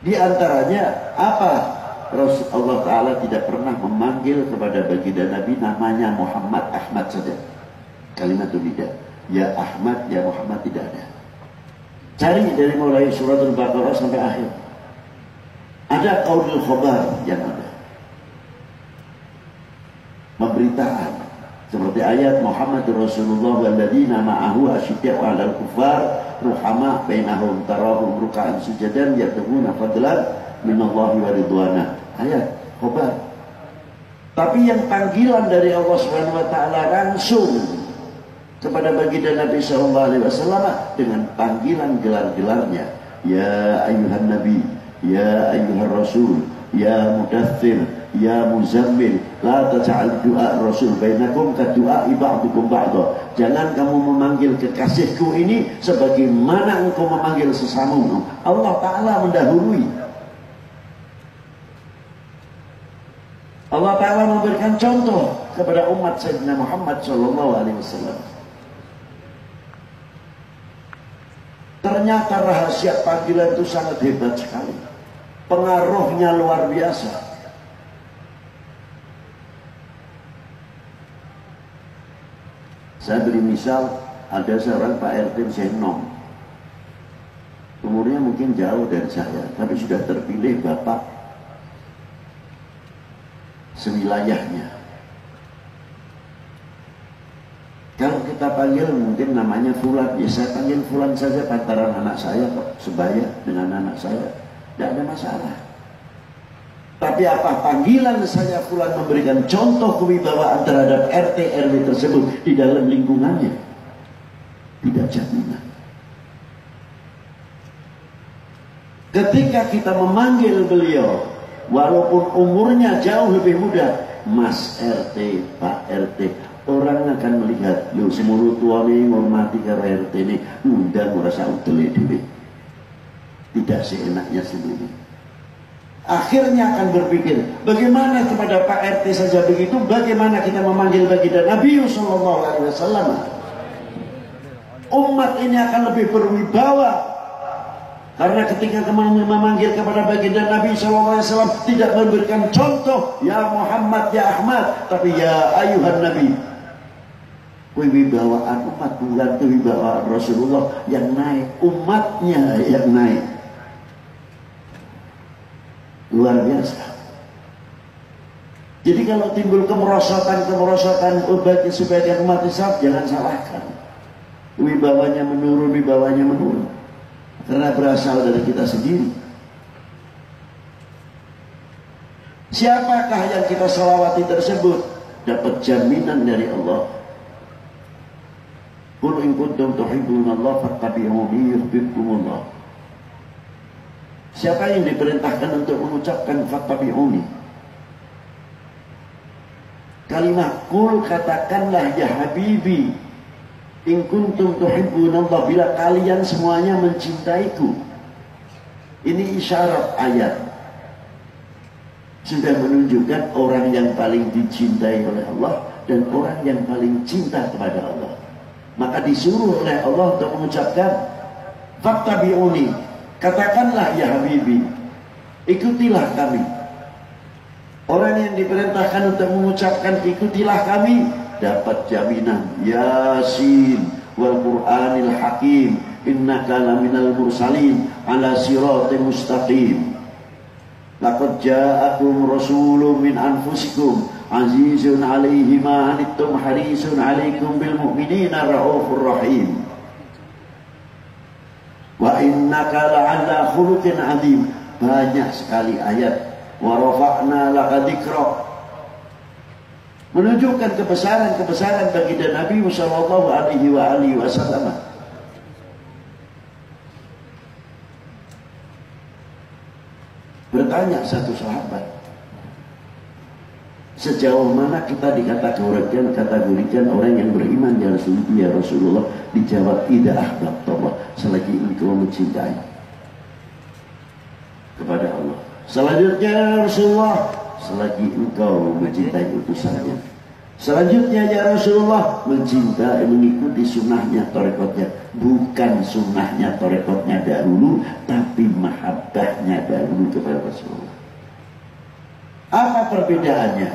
Di antaranya apa? Allah Ta'ala tidak pernah memanggil kepada baginda Nabi namanya Muhammad, Ahmad saja. Kalimat itu tidak. Ya Ahmad, ya Muhammad, tidak ada. Cari dari mulai surat Al-Baqarah sampai akhir. Ada qaulul khabar yang ada. Pemberitaan. Seperti ayat Muhammad Rasulullah walladzina ma'ahu asyidda'u 'alal kuffar ruhama bainahum tarahum ruk'an sujadan yabtaguna fadlan minallahi wa ridwana. Ayat khabar. Tapi yang panggilan dari Allah Subhanahu wa taala langsung kepada baginda Nabi sallallahu alaihi wasallam dengan panggilan gelar-gelarnya. Ya ayyuhan nabi, ya ayyuhar rasul, ya mudaththir, ya muzammil, la taj'al du'a rasul bainakum ka du'a ba'dukum ba'da. Jangan kamu memanggil kekasihku ini sebagaimana engkau memanggil sesamamu. Allah Ta'ala mendahului. Allah Ta'ala memberikan contoh kepada umat Sayyidina Muhammad SAW. Ternyata rahasia panggilan itu sangat hebat sekali. Pengaruhnya luar biasa. Saya beri misal, ada seorang Pak RT Senom. Umurnya mungkin jauh dari saya, tapi sudah terpilih Bapak sewilayahnya. Kalau kita panggil mungkin namanya Fulan, ya saya panggil Fulan saja pantaran anak saya kok, sebaya dengan anak saya, tidak ada masalah. Tapi apa panggilan saya Fulan memberikan contoh kewibawaan terhadap RT RW tersebut di dalam lingkungannya? Tidak jaminan. Ketika kita memanggil beliau, walaupun umurnya jauh lebih muda, Mas RT, Pak RT, orang akan melihat, loh semuanya tua nih menghormati karo RT ini, udah merasa utile dhewe. Tidak seenaknya sendiri. Akhirnya akan berpikir, bagaimana kepada Pak RT saja begitu, bagaimana kita memanggil baginda Nabi Sallallahu Alaihi Wasallam? Umat ini akan lebih berwibawa, karena ketika memanggil kepada baginda Nabi Sallallahu Alaihi Wasallam tidak memberikan contoh, ya Muhammad, ya Ahmad, tapi ya ayuhan Nabi. Kewibawaan umat bukan kewibawaan Rasulullah yang naik, umatnya yang naik. Luar biasa. Jadi kalau timbul kemerosotan bagi sebagian umat Islam, jangan salahkan. Wibawanya menurun. Karena berasal dari kita sendiri. Siapakah yang kita salawati tersebut? Dapat jaminan dari Allah. Qul in kuntum tuhibbunallaha fattabi'uni yuhibbukumullah. Siapa yang diperintahkan untuk mengucapkan fattabi'uni? Kalimat qul, katakanlah ya habibi, in kuntum tuhibbunallah, bila kalian semuanya mencintaiku. Ini isyarat ayat. Sudah menunjukkan orang yang paling dicintai oleh Allah dan orang yang paling cinta kepada Allah. Maka disuruh oleh Allah untuk mengucapkan fattabi'uni, katakanlah ya habibi, ikutilah kami. Orang yang diperintahkan untuk mengucapkan ikutilah kami dapat jaminan. Yasin wal Qur'anil Hakim, innaka laminal mursalin ala siratin mustaqim. Laqad ja'akum rasulun min anfusikum azizun 'alaihi ma 'anittum harisun 'alaikum bil mu'minina raufur rahim. Wa innaka la'ala khuluqin 'adzim. Banyak sekali ayat. Wa rafa'na laka dzikrak, menunjukkan kebesaran-kebesaran baginda Nabi sallallahu alaihi wasallam. Bertanya satu sahabat, sejauh mana kita kategorikan orang yang beriman ya Rasulullah? Dijawab, tidak ahbabtallah, selagi engkau mencintai kepada Allah. Selanjutnya ya Rasulullah, selagi engkau mencintai utusannya. Selanjutnya ya Rasulullah, mencintai, mengikuti sunnahnya, tarekatnya. Bukan sunnahnya, tarekatnya dahulu, tapi mahabbahnya dahulu kepada Rasulullah. Apa perbedaannya?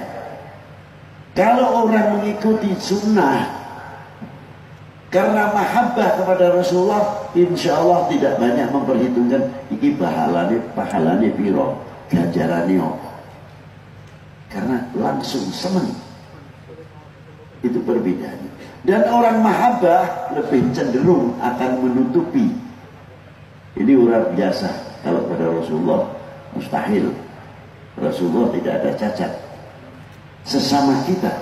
Kalau orang mengikuti sunnah karena mahabbah kepada Rasulullah, insya Allah tidak banyak memperhitungkan iki pahalane piro, ganjarane apa. Karena langsung senang. Itu perbedaannya. Dan orang mahabbah lebih cenderung akan menutupi. Ini orang biasa. Kalau pada Rasulullah mustahil. Rasulullah tidak ada cacat. Sesama kita,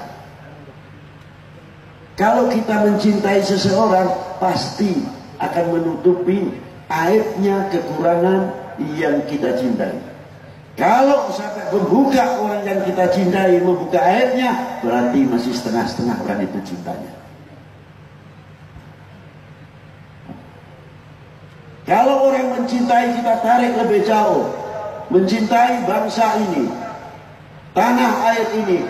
kalau kita mencintai seseorang, pasti akan menutupi aibnya, kekurangan yang kita cintai. Kalau sampai membuka orang yang kita cintai, membuka aibnya, berarti masih setengah-setengah orang itu cintanya. Kalau orang mencintai, kita tarik lebih jauh. Mencintai bangsa ini, tanah air ini,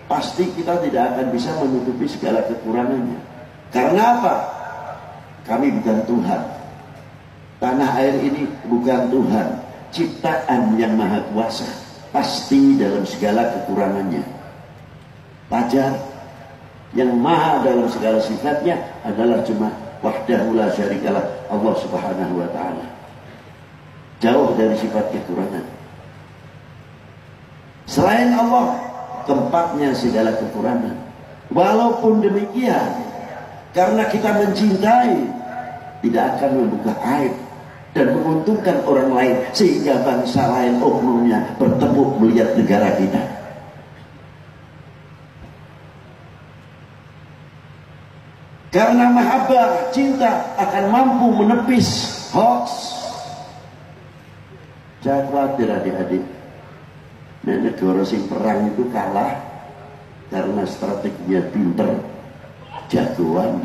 pasti kita tidak akan bisa menutupi segala kekurangannya. Karena apa? Kami bukan Tuhan. Tanah air ini bukan Tuhan, ciptaan yang maha kuasa. Pasti dalam segala kekurangannya. Fajar yang maha dalam segala sifatnya adalah cuma wahdahu la syarikalah, Allah subhanahu wa ta'ala. Jauh dari sifat kekurangan. Selain Allah, tempatnya segala kekurangan. Walaupun demikian, karena kita mencintai, tidak akan membuka aib dan menguntungkan orang lain, sehingga bangsa lain oknumnya bertepuk melihat negara kita. Karena mahabbah, cinta akan mampu menepis hoax. Jangan khawatir adik-adik. Nah, negara sing perang itu kalah karena strateginya pinter, jagoan,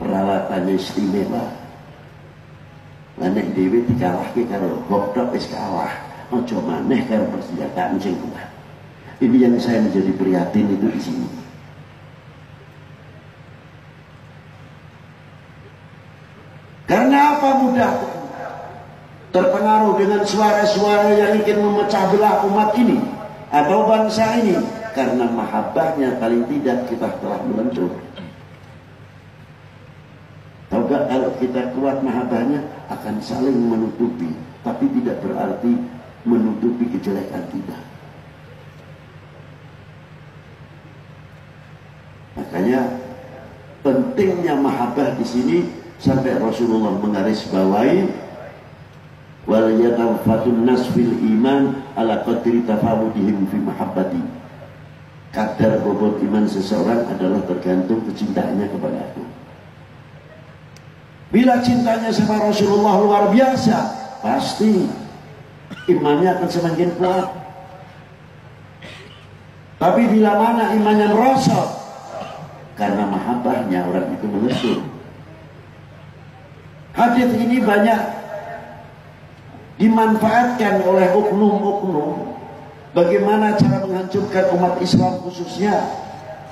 peralatannya istimewa. Lanek dewe dikalahke karo boktok wis kalah, aja maneh karo persenjataan sing kuat. Ini yang saya menjadi prihatin itu di sini. Karena apa? Mudah terpengaruh dengan suara-suara yang ingin memecah belah umat ini atau bangsa ini, karena mahabbahnya paling tidak kita telah melentur. Tahu gak, kalau kita kuat mahabbahnya akan saling menutupi, tapi tidak berarti menutupi kejelekan kita. Makanya penting pentingnya mahabbah di sini sampai Rasulullah menggarisbawahi wal yatafatun nas fil iman ala qadri tafawudihim fi mahabbati. Kadar bobot iman seseorang adalah tergantung kecintaannya kepada aku. Bila cintanya sama Rasulullah luar biasa, pasti imannya akan semakin kuat. Tapi bila mana imannya merosot, karena mahabbahnya orang itu melesur. Hadis ini banyak dimanfaatkan oleh oknum-oknum. Bagaimana cara menghancurkan umat Islam khususnya,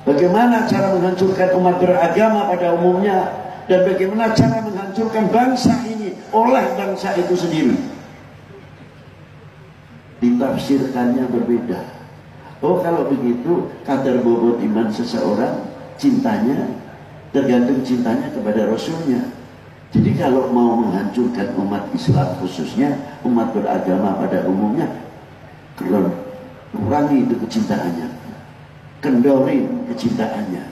bagaimana cara menghancurkan umat beragama pada umumnya, dan bagaimana cara menghancurkan bangsa ini oleh bangsa itu sendiri. Ditafsirkannya berbeda. Oh, kalau begitu kadar bobot iman seseorang, cintanya tergantung cintanya kepada Rasulnya. Jadi kalau mau menghancurkan umat Islam khususnya, umat beragama pada umumnya, kurangi itu kecintaannya, kendorin kecintaannya,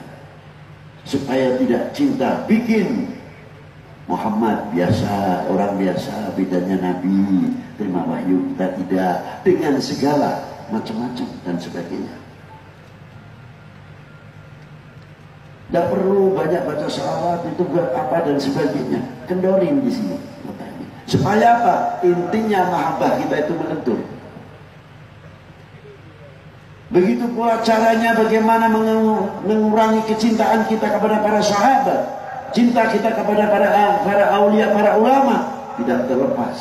supaya tidak cinta. Bikin Muhammad biasa, orang biasa, bedanya Nabi, terima wahyu, kita tidak, dengan segala macam-macam dan sebagainya. Tidak perlu banyak baca sholawat itu buat apa dan sebagainya. Kendorin di sini. Supaya apa? Intinya mahabbah kita itu melentur. Begitu pula caranya bagaimana mengurangi kecintaan kita kepada para sahabat, cinta kita kepada para aulia, para ulama tidak terlepas.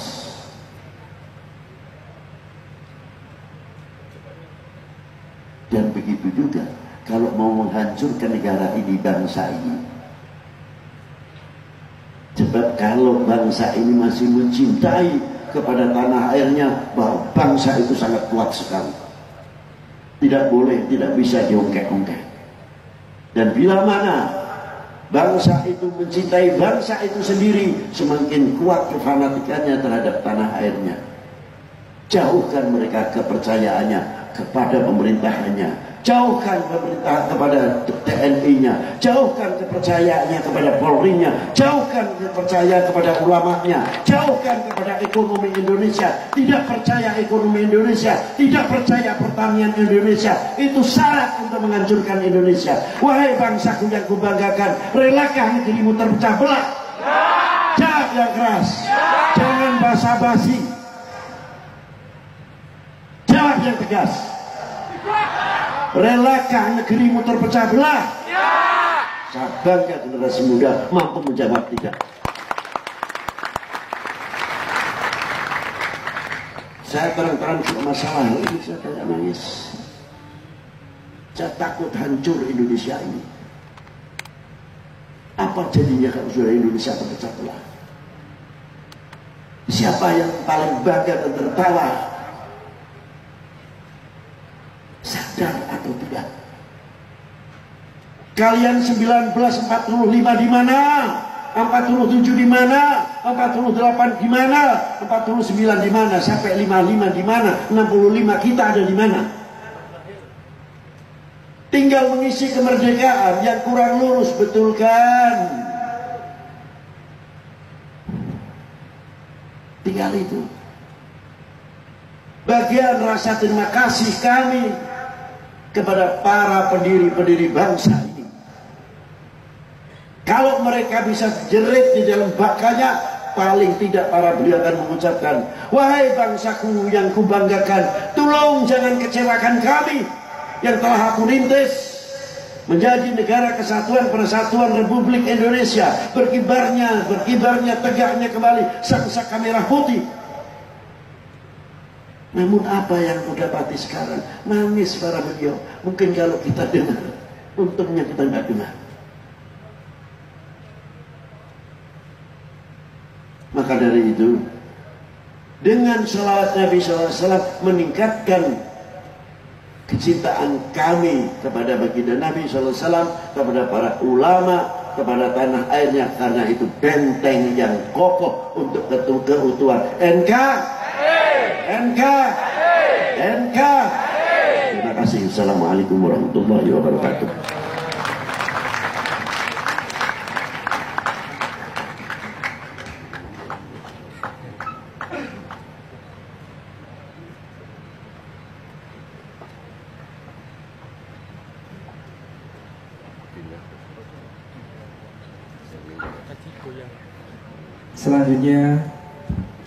Dan begitu juga kalau mau menghancurkan negara ini, bangsa ini. Sebab kalau bangsa ini masih mencintai kepada tanah airnya, bahwa bangsa itu sangat kuat sekali. Tidak boleh, tidak bisa diongkek-ongkek. Dan bila mana bangsa itu mencintai bangsa itu sendiri, semakin kuat kefanatikannya terhadap tanah airnya. Jauhkan mereka kepercayaannya kepada pemerintahannya, jauhkan pemerintah kepada TNI-nya, jauhkan kepercayaannya kepada Polri-nya, jauhkan kepercayaan kepada ulamanya, jauhkan kepada ekonomi Indonesia. Tidak percaya ekonomi Indonesia, tidak percaya pertanian Indonesia, itu syarat untuk menghancurkan Indonesia. Wahai bangsaku yang kubanggakan, relakah negerimu terpecah belah? Jawab yang keras, jangan basa-basi, jawab yang tegas. Relakah negerimu terpecah belah? Ya. Saya bangga generasi muda mampu menjawab tidak. Saya terang-terang masalah ini, saya tidak nangis. Saya takut hancur Indonesia ini. Apa jadinya kalau sudah Indonesia terpecah belah? Siapa yang paling bangga dan tertawa? Sadar atau tidak? Kalian 1945 di mana? 47 di mana? 48 di mana? 49 di mana? Sampai 55 di mana? 65 kita ada di mana? Tinggal mengisi kemerdekaan yang kurang lurus, betul kan? Tinggal itu. Bagian rasa terima kasih kami kepada para pendiri-pendiri bangsa ini. Kalau mereka bisa jerit di dalam bakanya, paling tidak para beliau akan mengucapkan, wahai bangsaku yang kubanggakan, tolong jangan kecewakan kami yang telah aku rintis menjadi negara kesatuan persatuan Republik Indonesia. Berkibarnya tegaknya kembali sang-saka merah putih. Namun apa yang kau dapati sekarang? Nangis para beliau. Mungkin kalau kita dengar, untungnya kita nggak dengar. Maka dari itu, dengan sholawat Nabi SAW meningkatkan kecintaan kami kepada baginda Nabi SAW, kepada para ulama, kepada tanah airnya, karena itu benteng yang kokoh untuk keutuhan NKRI. Terima kasih. Assalamualaikum warahmatullahi wabarakatuh. Selanjutnya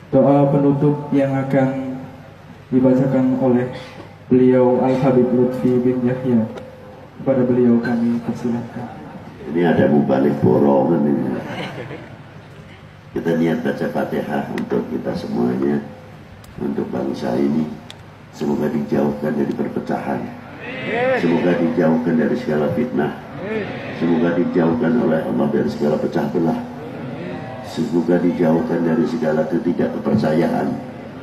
doa penutup yang akan dibacakan oleh beliau Al-Habib Lutfi bin Yahya. Kepada beliau kami persilahkan. Ini ada mubalik borongan ini. Kita niat baca Fatihah untuk kita semuanya, untuk bangsa ini. Semoga dijauhkan dari perpecahan, semoga dijauhkan dari segala fitnah, semoga dijauhkan oleh Allah dari segala pecah belah, semoga dijauhkan dari segala ketidakpercayaan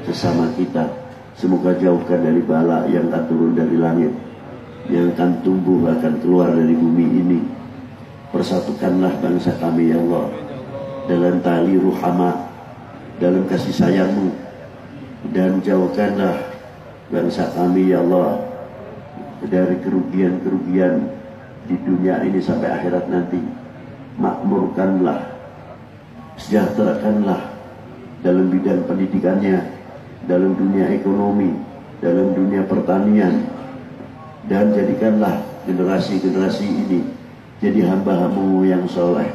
sesama kita, semoga jauhkan dari bala yang akan turun dari langit, yang akan tumbuh, akan keluar dari bumi ini. Persatukanlah bangsa kami ya Allah dalam tali ruhama, dalam kasih sayangmu, dan jauhkanlah bangsa kami ya Allah dari kerugian-kerugian di dunia ini sampai akhirat nanti. Makmurkanlah, sejahterakanlah dalam bidang pendidikannya, dalam dunia ekonomi, dalam dunia pertanian, dan jadikanlah generasi-generasi ini jadi hamba-Mu yang soleh.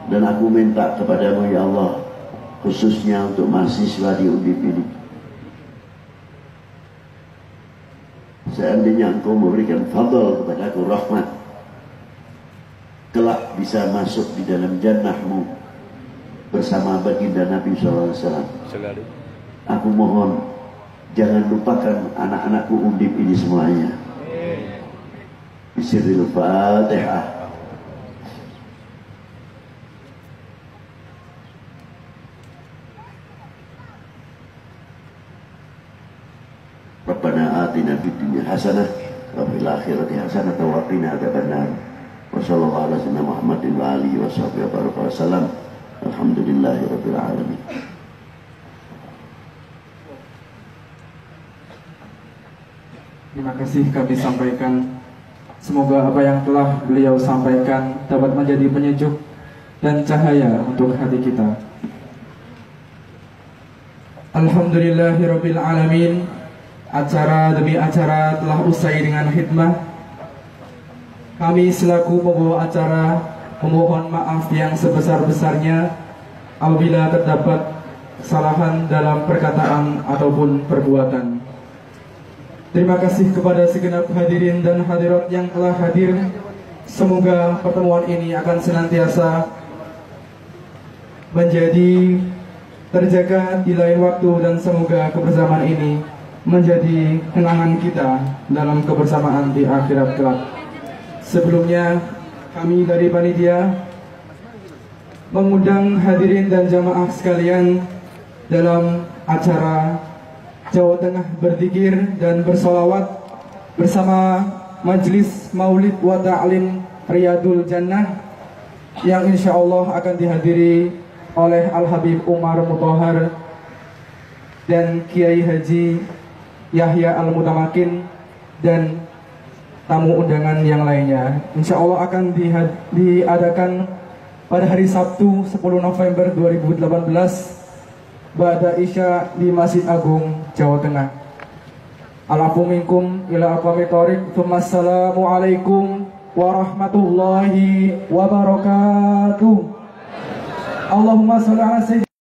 Dan aku minta kepadamu ya Allah, khususnya untuk mahasiswa di Undip ini, seandainya Engkau memberikan fadl kepada aku, rahmat, kelak bisa masuk di dalam jannah-Mu bersama baginda Nabi SAW. Aku mohon jangan lupakan anak-anakku Undip ini semuanya. Bisiril Fatihah. Rabbana atina fid dunya hasanah wa fil akhirati hasanah wa qina adzabannar. Wa sallallahu ala sayyidina Muhammadin wa alihi wa sahbihi wa sallam. Alhamdulillahirabbil alamin. Terima kasih kami sampaikan. Semoga apa yang telah beliau sampaikan dapat menjadi penyejuk dan cahaya untuk hati kita. Alhamdulillahirabbil alamin. Acara demi acara telah usai dengan khidmah. Kami selaku pembawa acara memohon maaf yang sebesar-besarnya apabila terdapat kesalahan dalam perkataan ataupun perbuatan. Terima kasih kepada segenap hadirin dan hadirat yang telah hadir. Semoga pertemuan ini akan senantiasa menjadi terjaga di lain waktu, dan semoga kebersamaan ini menjadi kenangan kita dalam kebersamaan di akhirat kelak. Sebelumnya kami dari panitia mengundang hadirin dan jamaah sekalian dalam acara Jawa Tengah berzikir dan bersolawat bersama Majelis Maulid wa Ta'lim Riyadul Jannah yang insya Allah akan dihadiri oleh Al-Habib Umar Mutahar dan Kiai Haji Yahya Al-Mutamakin dan tamu undangan yang lainnya. Insya Allah akan diadakan pada hari Sabtu 10 November 2018 Ba'da Isya di Masjid Agung Jawa Tengah. Al-afu minkum ila aqwamit thoriq. Assalamualaikum warahmatullahi wabarakatuh. Allahumma sholli ala sayyidina